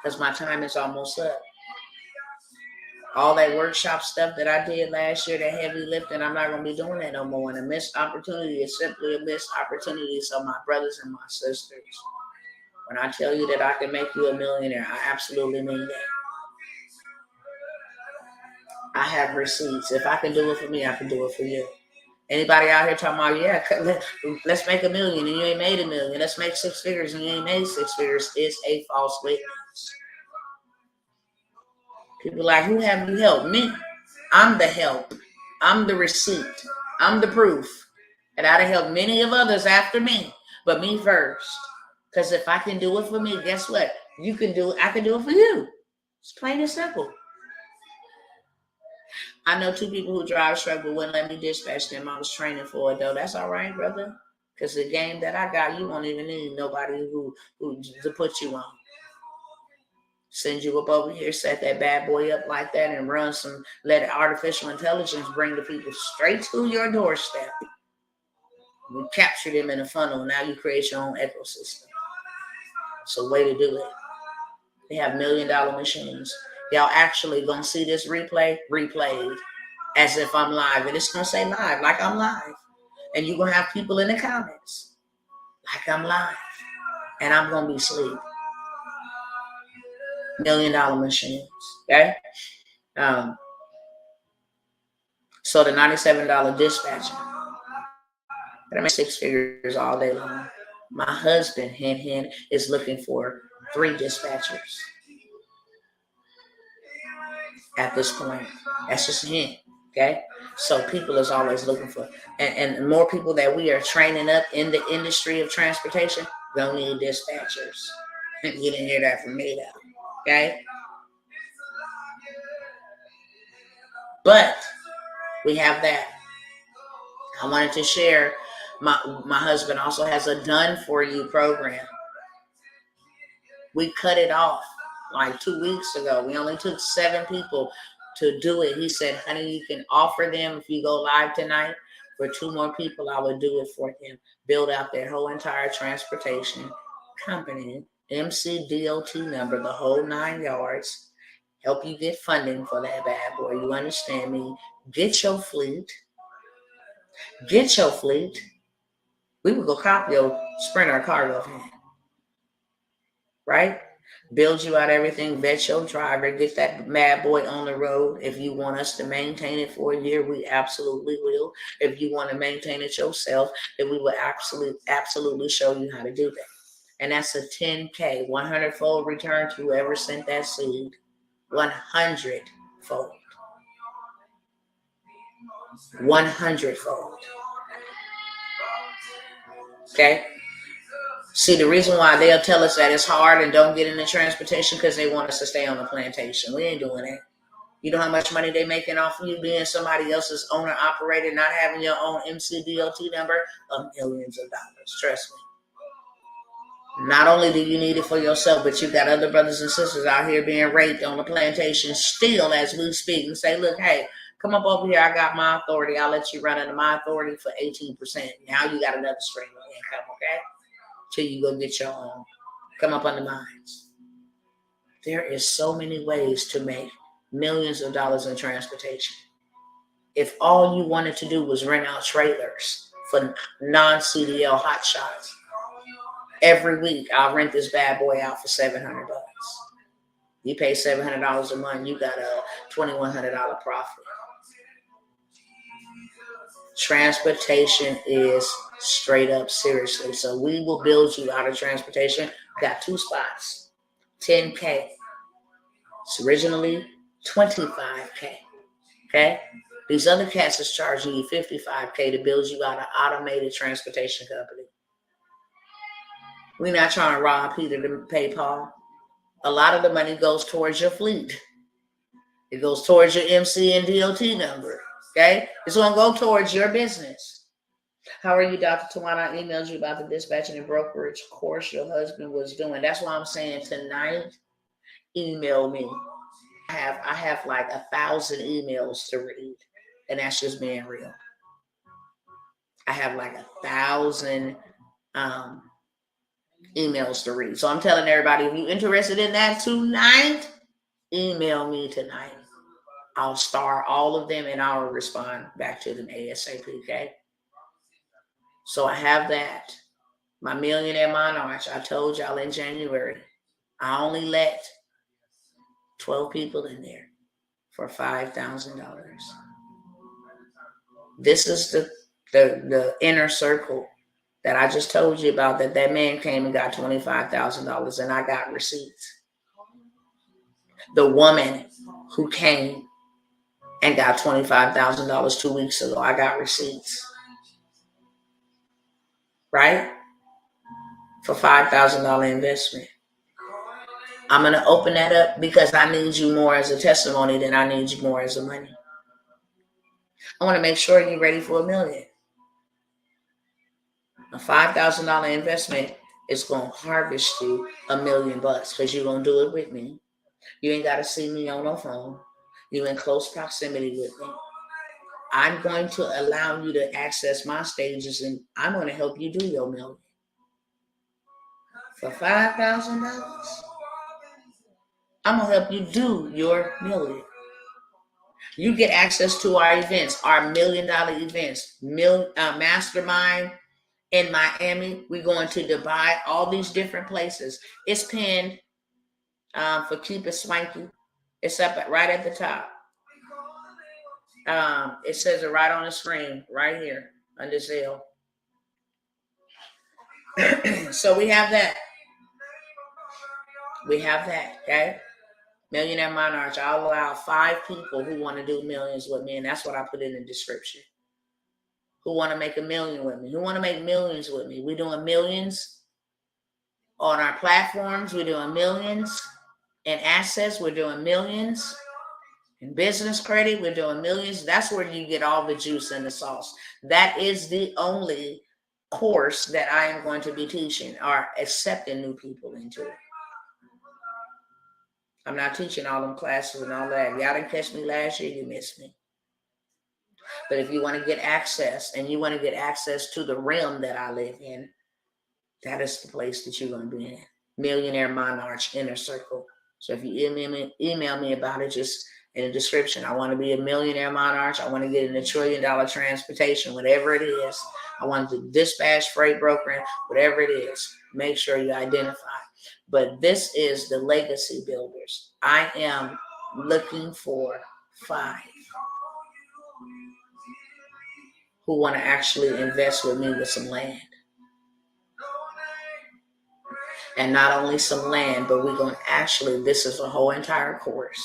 because my time is almost up. All that workshop stuff that I did last year, that heavy lifting, I'm not going to be doing that no more. And a missed opportunity is simply a missed opportunity. So my brothers and my sisters, when I tell you that I can make you a millionaire, I absolutely mean that. I have receipts. If I can do it for me, I can do it for you. Anybody out here talking about, yeah, let's make $1 million and you ain't made $1 million. Let's make 6 figures and you ain't made 6 figures. It's a false witness. People like, who have you helped? Me. I'm the help. I'm the receipt. I'm the proof. And I'd have helped many of others after me, but me first. Because if I can do it for me, guess what? You can do it. I can do it for you. It's plain and simple. I know 2 people who drive truck but wouldn't let me dispatch them. I was training for it though. That's all right, brother. Because the game that I got, you won't even need nobody who to put you on. Send you up over here, set that bad boy up like that, and let artificial intelligence bring the people straight to your doorstep. We capture them in a funnel. Now you create your own ecosystem. It's a way to do it. They have $1 million machines. Y'all actually gonna see this replayed as if I'm live. And it's gonna say live, like I'm live. And you're gonna have people in the comments like I'm live. And I'm gonna be asleep. $1 million machines. Okay? So the $97 dispatching. But I make 6 figures all day long. My husband, hint, is looking for 3 dispatchers. At this point. That's just a hint. Okay? So people is always looking for, and more people that we are training up in the industry of transportation, don't need dispatchers. You didn't hear that from me though. Okay? But we have that. I wanted to share, my husband also has a done for you program. We cut it off like 2 weeks ago. We only took 7 people to do it. He said, honey, you can offer them if you go live tonight. For 2 more people, I would do it for them. Build out their whole entire transportation company, MCDOT number, the whole 9 yards. Help you get funding for that bad boy. You understand me? Get your fleet. We would go cop your Sprinter cargo van. Right? Build you out everything, vet your driver, get that mad boy on the road. If you want us to maintain it for a year, we absolutely will. If you want to maintain it yourself, then we will absolutely show you how to do that. And that's a 10K, 100-fold return to whoever sent that seed. 100-fold. 100-fold. Okay? See, the reason why they'll tell us that it's hard and don't get into transportation because they want us to stay on the plantation. We ain't doing that. You know how much money they making off of you being somebody else's owner operator, not having your own MCDOT number? Of millions of dollars. Trust me. Not only do you need it for yourself, but you got other brothers and sisters out here being raped on the plantation still as we speak, and say, look, hey, come up over here. I got my authority. I'll let you run under my authority for 18%. Now you got another stream of income, okay? Till you go get your own. Come up under mine. There is so many ways to make $1 millions of dollars in transportation. If all you wanted to do was rent out trailers for non-CDL hotshots, every week I'll rent this bad boy out for $700. You pay $700 a month, you got a $2,100 profit. Transportation is straight up seriously. So we will build you out of transportation. Got 2 spots, $10K. It's originally $25K. Okay? These other cats is charging you $55K to build you out an automated transportation company. We're not trying to rob Peter to pay Paul. A lot of the money goes towards your fleet. It goes towards your MC and DOT number. Okay? It's going to go towards your business. How are you, Dr. Tawana? I emailed you about the dispatching and brokerage course your husband was doing. That's why I'm saying tonight, email me. I have like 1,000 emails to read, and that's just being real. I have like 1,000 emails to read. So I'm telling everybody, if you're interested in that tonight, email me tonight. I'll star all of them and I'll respond back to them ASAP, okay? So I have that. My Millionaire Monarch, I told y'all in January, I only let 12 people in there for $5,000. This is the inner circle that I just told you about, that man came and got $25,000 and I got receipts. The woman who came and got $25,000 2 weeks ago, I got receipts. Right? For $5,000 investment. I'm going to open that up because I need you more as a testimony than I need you more as a money. I want to make sure you're ready for $1 million. A $5,000 investment is going to harvest you $1 million because you're going to do it with me. You ain't got to see me on no phone. You're in close proximity with me. I'm going to allow you to access my stages and I'm going to help you do your $1 million. For $5,000, I'm going to help you do your $1 million. You get access to our events, our $1 million events, mastermind in Miami. We're going to Dubai, all these different places. It's pinned for Keep It Swanky. It's up right at the top. It says it right on the screen, right here under Zelle. So we have that. We have that, okay? Millionaire Monarch. I'll allow 5 people who want to do millions with me, and that's what I put in the description. Who want to make $1 million with me? Who want to make millions with me? We're doing millions on our platforms. We're doing millions in assets. We're doing millions in business credit. We're doing millions. That's where you get all the juice and the sauce. That is the only course that I am going to be teaching or accepting new people into. I'm not teaching all them classes and all that. Y'all didn't catch me last year, you missed me. But if you want to get access and you want to get access to the realm that I live in, that is the place that you're going to be in. Millionaire Monarch Inner Circle. So if you email me about it, just in the description, I want to be a millionaire monarch. I want to get in $1 trillion transportation, whatever it is. I want to dispatch, freight brokering, whatever it is. Make sure you identify. But this is the legacy builders. I am looking for 5 who want to actually invest with me with some land. And not only some land, but we're going to actually, this is a whole entire course.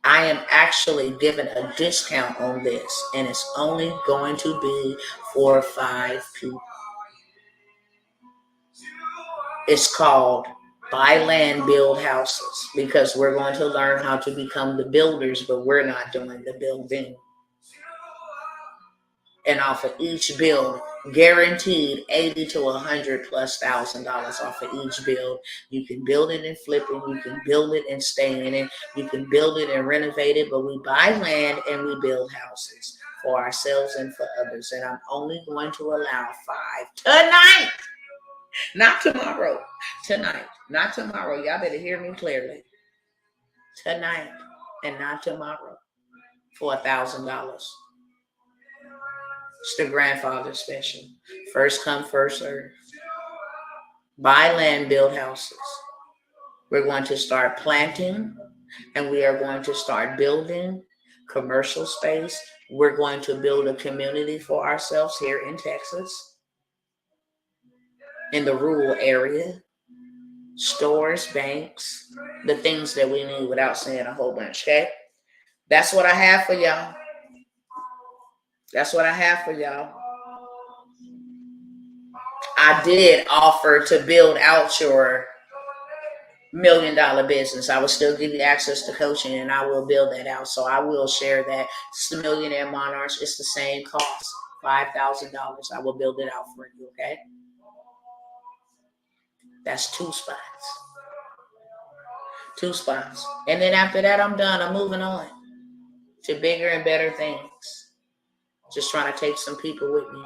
I am actually giving a discount on this, and it's only going to be for 5 people. It's called Buy Land, Build Houses, because we're going to learn how to become the builders, but we're not doing the building. And off of each build, guaranteed $80,000 to $100,000+ off of each build. You can build it and flip it. You can build it and stay in it. You can build it and renovate it. But we buy land and we build houses for ourselves and for others. And I'm only going to allow 5 tonight. Not tomorrow. Tonight. Not tomorrow. Y'all better hear me clearly. tonight and not tomorrow for $1,000. It's the grandfather special. First come, first serve. Buy land, build houses. We're going to start planting and we are going to start building commercial space. We're going to build a community for ourselves here in Texas, in the rural area, stores, banks, the things that we need without saying a whole bunch, okay? That's what I have for y'all. That's what I have for y'all. I did offer to build out your $1 million business. I will still give you access to coaching and I will build that out. So I will share that. It's the Millionaire Monarchs. It's the same cost, $5,000. I will build it out for you, okay? That's 2 spots. 2 spots. And then after that, I'm done. I'm moving on to bigger and better things. Just trying to take some people with me.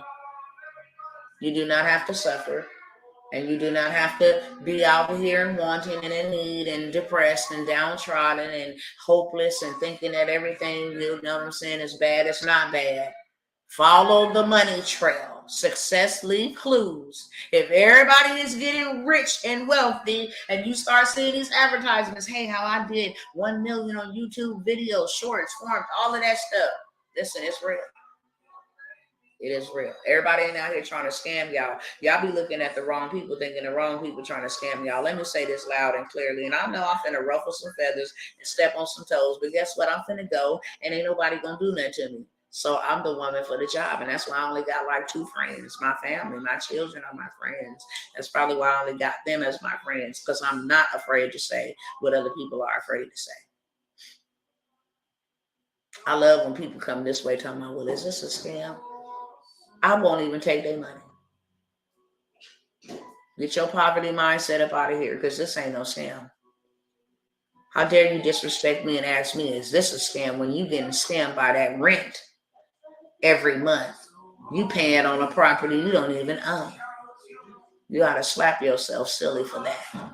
You do not have to suffer. And you do not have to be out here and wanting and in need and depressed and downtrodden and hopeless and thinking that everything, you know what I'm saying, is bad. It's not bad. Follow the money trail. Success leave clues. If everybody is getting rich and wealthy and you start seeing these advertisements, hey, how I did 1 million on YouTube videos, shorts, forms, all of that stuff. Listen, it's real. It is real. Everybody ain't out here trying to scam y'all. Y'all be looking at the wrong people, thinking the wrong people trying to scam y'all. Let me say this loud and clearly. And I know I'm finna ruffle some feathers and step on some toes, but guess what? I'm finna go and ain't nobody gonna do nothing to me. So I'm the woman for the job. And that's why I only got like 2 friends. My family, my children are my friends. That's probably why I only got them as my friends, because I'm not afraid to say what other people are afraid to say. I love when people come this way talking about, well, is this a scam? I won't even take their money. Get your poverty mindset up out of here, because this ain't no scam. How dare you disrespect me and ask me, is this a scam, when you getting scammed by that rent every month? You paying on a property you don't even own. You ought to slap yourself silly for that.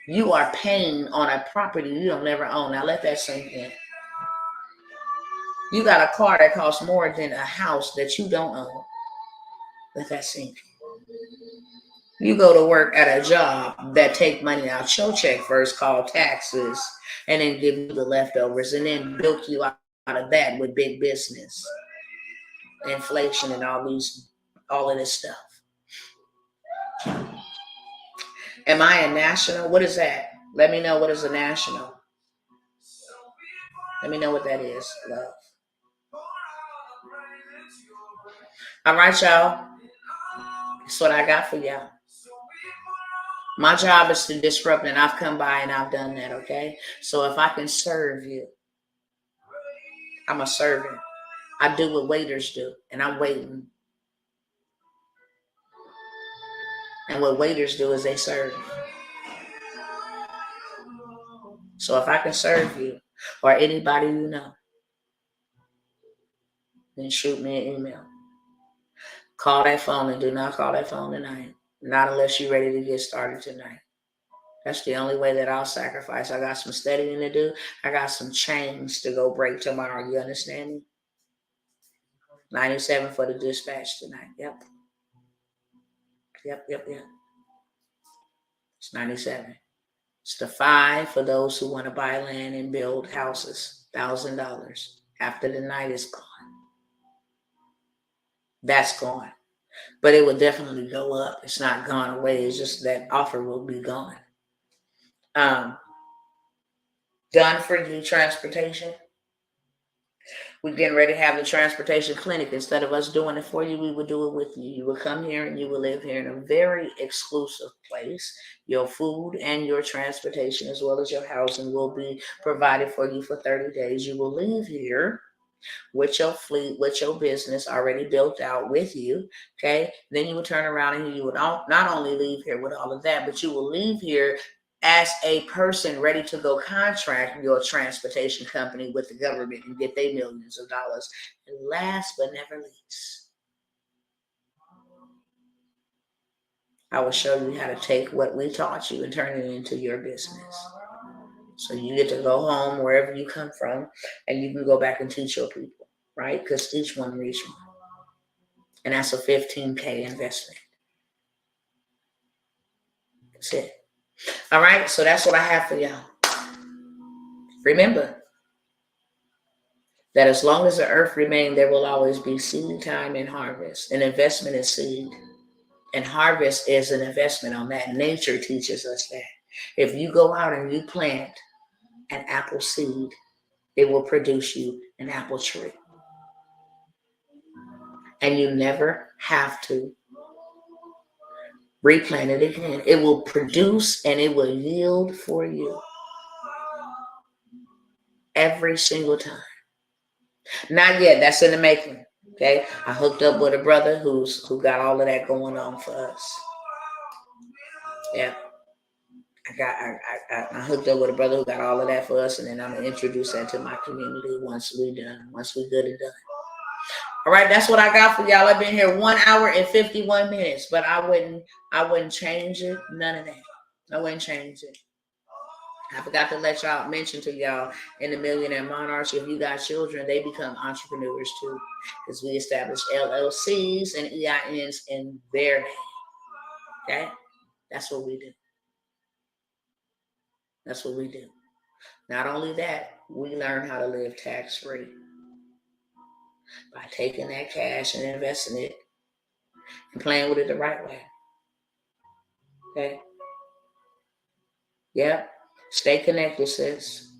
You are paying on a property you don't ever own. Now let that sink in. You got a car that costs more than a house that you don't own. Let that sink in. You go to work at a job that take money out your check first, called taxes, and then give you the leftovers, and then bilk you out of that with big business, inflation, and all of this stuff. Am I a national? What is that? Let me know what is a national. Let me know what that is, love. All right, y'all. That's what I got for y'all. My job is to disrupt, and I've come by and I've done that, okay? So if I can serve you, I'm a servant. I do what waiters do, and I'm waiting. And what waiters do is they serve. So if I can serve you or anybody you know, then shoot me an email. Call that phone, and do not call that phone tonight. Not unless you're ready to get started tonight. That's the only way that I'll sacrifice. I got some studying to do. I got some chains to go break tomorrow. You understand me? 97 for the dispatch tonight. Yep. It's 97. It's the 5 for those who want to buy land and build houses. $1,000 after the night is gone. That's gone. But it will definitely go up. It's not gone away. It's just that offer will be gone. Done for you transportation. We're getting ready to have the transportation clinic. Instead of us doing it for you, we would do it with you. You will come here and you will live here in a very exclusive place. Your food and your transportation, as well as your housing, will be provided for you for 30 days. You will leave here with your fleet, with your business already built out with you, okay? Then you will turn around and you would not only leave here with all of that, but you will leave here as a person ready to go contract your transportation company with the government and get their millions of dollars. And last but never least, I will show you how to take what we taught you and turn it into your business. So you get to go home wherever you come from, and you can go back and teach your people, right? Because each one reach one. And that's a 15K investment. That's it. All right, so that's what I have for y'all. Remember that as long as the earth remains, there will always be seed time and harvest. An investment is seed, and harvest is an investment on that. Nature teaches us that. If you go out and you plant an apple seed, it will produce you an apple tree. And you never have to replant it again. It will produce and it will yield for you every single time. Not yet. That's in the making. Okay. I hooked up with a brother who got all of that going on for us. Yeah. I hooked up with a brother who got all of that for us, and then I'm gonna introduce that to my community once we good and done. All right, that's what I got for y'all. I've been here 1 hour and 51 minutes, but I wouldn't change it. None of that. I wouldn't change it. I forgot to let y'all mention to y'all in the Millionaire Monarchy, if you got children, they become entrepreneurs too, because we established LLCs and EINs in their name. Okay, that's what we do. That's what we do. Not only that, we learn how to live tax-free by taking that cash and investing it and playing with it the right way. Okay? Yep. Stay connected, sis.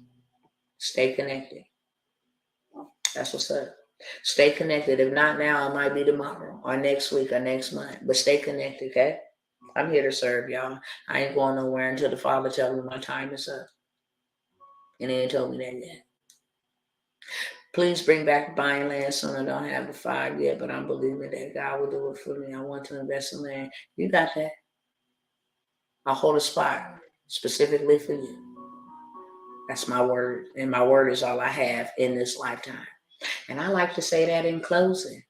Stay connected. That's what's up. Stay connected. If not now, it might be tomorrow or next week or next month. But stay connected, okay? I'm here to serve y'all. I ain't going nowhere until the Father tells me my time is up. And he ain't told me that yet. Please bring back buying land soon. I don't have the 5 yet, but I'm believing that God will do it for me. I want to invest in land. You got that. I'll hold a spot specifically for you. That's my word. And my word is all I have in this lifetime. And I like to say that in closing.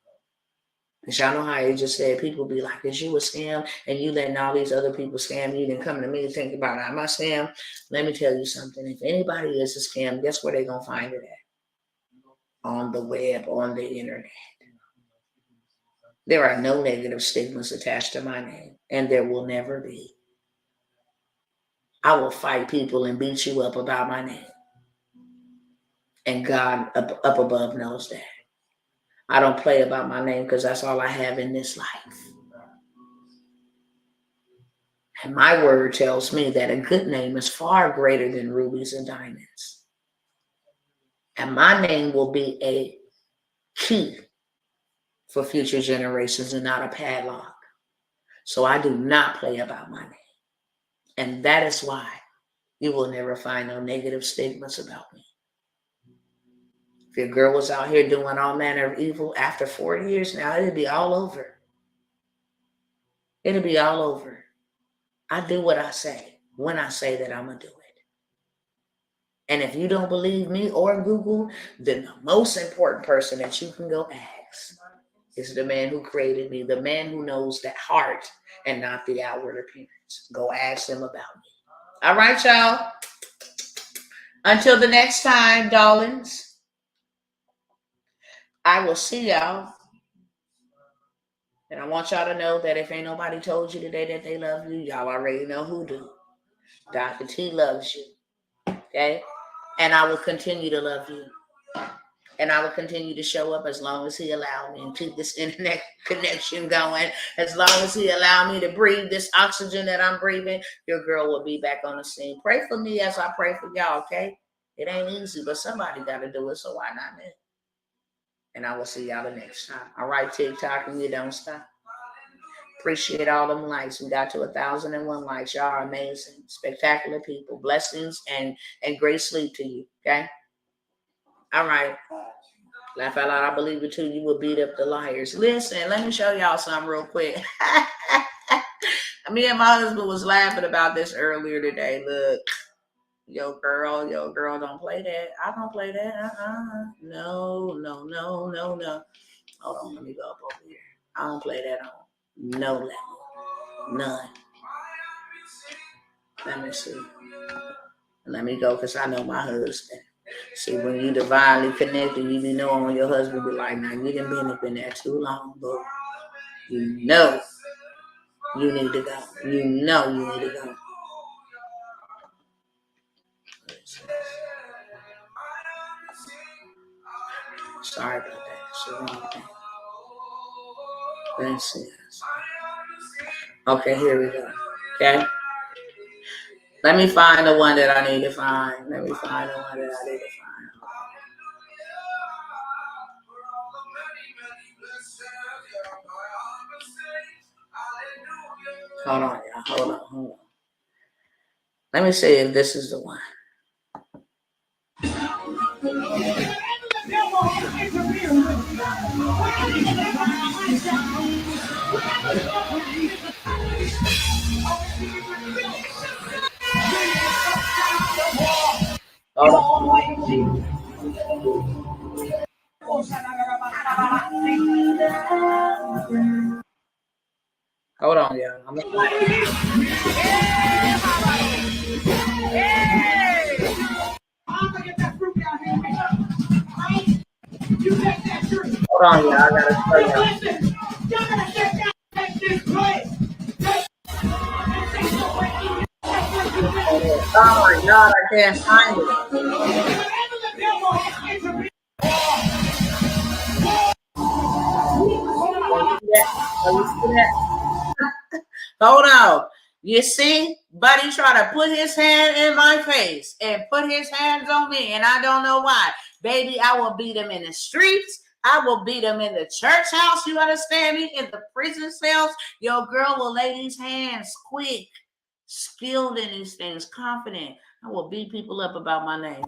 Because y'all know how I just said, people be like, is you a scam? And you letting all these other people scam you, then come to me and think about, am I scam? Let me tell you something. If anybody is a scam, guess where they're going to find it at? On the web, on the internet. There are no negative stigmas attached to my name, and there will never be. I will fight people and beat you up about my name. And God up above knows that. I don't play about my name because that's all I have in this life. And my word tells me that a good name is far greater than rubies and diamonds. And my name will be a key for future generations and not a padlock. So I do not play about my name. And that is why you will never find no negative stigmas about me. If your girl was out here doing all manner of evil after 4 years now, it'll be all over. It'll be all over. I do what I say when I say that I'm going to do it. And if you don't believe me or Google, then the most important person that you can go ask is the man who created me, the man who knows that heart and not the outward appearance. Go ask him about me. All right, y'all. Until the next time, darlings, I will see y'all. And I want y'all to know that if ain't nobody told you today that they love you, y'all already know who do. Dr. T loves you. Okay? And I will continue to love you. And I will continue to show up as long as he allows me and keep this internet connection going. As long as he allows me to breathe this oxygen that I'm breathing, your girl will be back on the scene. Pray for me as I pray for y'all, okay? It ain't easy, but somebody got to do it, so why not me? And I will see y'all the next time. All right, TikTok, and you don't stop. Appreciate all them likes. We got to 1,001 likes. Y'all are amazing, spectacular people. Blessings and great sleep to you, okay? All right. Laugh out loud. I believe it too. You will beat up the liars. Listen, let me show y'all something real quick. Me and my husband was laughing about this earlier today. Look, yo girl, don't play that. I don't play that. No. Hold on, let me go up over here. I don't play that on no level. None. Let me see. Let me go because I know my husband. See, when you divinely connected, you be knowing when your husband be like, now you done been up in there too long, but you know you need to go. You know you need to go. Sorry about that. It's the wrong thing. Let's see. Okay, here we go. Okay. Let me find the one that I need to find. Let me find the one that I need to find. Hold on, y'all. Hold on. Let me see if this is the one. Hold on. Hold on, y'all. Hold on, y'all. I gotta tell y'all. Oh my God, I can't find it. Hold on. You see, Buddy try to put his hand in my face and put his hands on me, and I don't know why. Baby, I will beat him in the streets. I will beat him in the church house. You understand me? In the prison cells, your girl will lay these hands quick, skilled in these things, confident. I will beat people up about my name.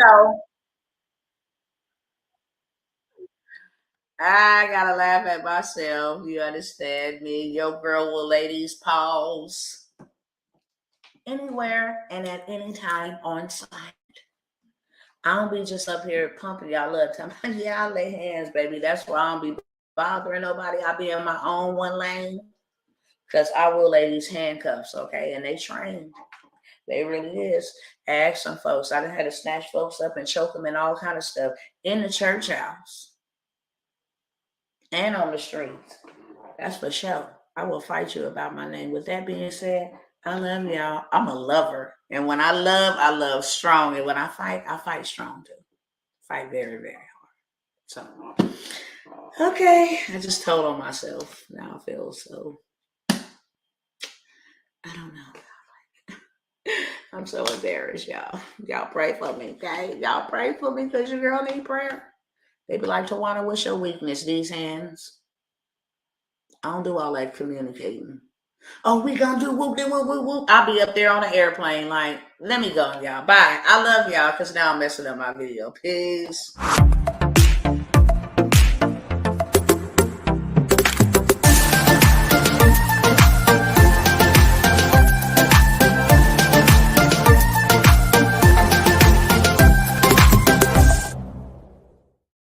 So I gotta laugh at myself. You understand me? Your girl will lay these paws anywhere and at any time on site. I don't be just up here pumping y'all up. Yeah, I lay hands, baby. That's why I don't be bothering nobody. I be in my own one lane because I will lay these handcuffs, okay? And they trained. They really is. Ask some folks. I done had to snatch folks up and choke them and all kind of stuff in the church house and on the streets. That's for sure. I will fight you about my name. With that being said, I love y'all. I'm a lover. And when I love strong. And when I fight strong too. Fight very, very hard. So, okay. I just told on myself. Now I feel so, I don't know. I'm so embarrassed, y'all. Y'all pray for me, okay? Y'all pray for me because your girl need prayer. They be like, Tawana, what's your weakness? These hands. I don't do all that communicating. Oh, we gonna do whoop, whoop, whoop, whoop. I'll be up there on an airplane like, let me go, y'all. Bye. I love y'all because now I'm messing up my video. Peace.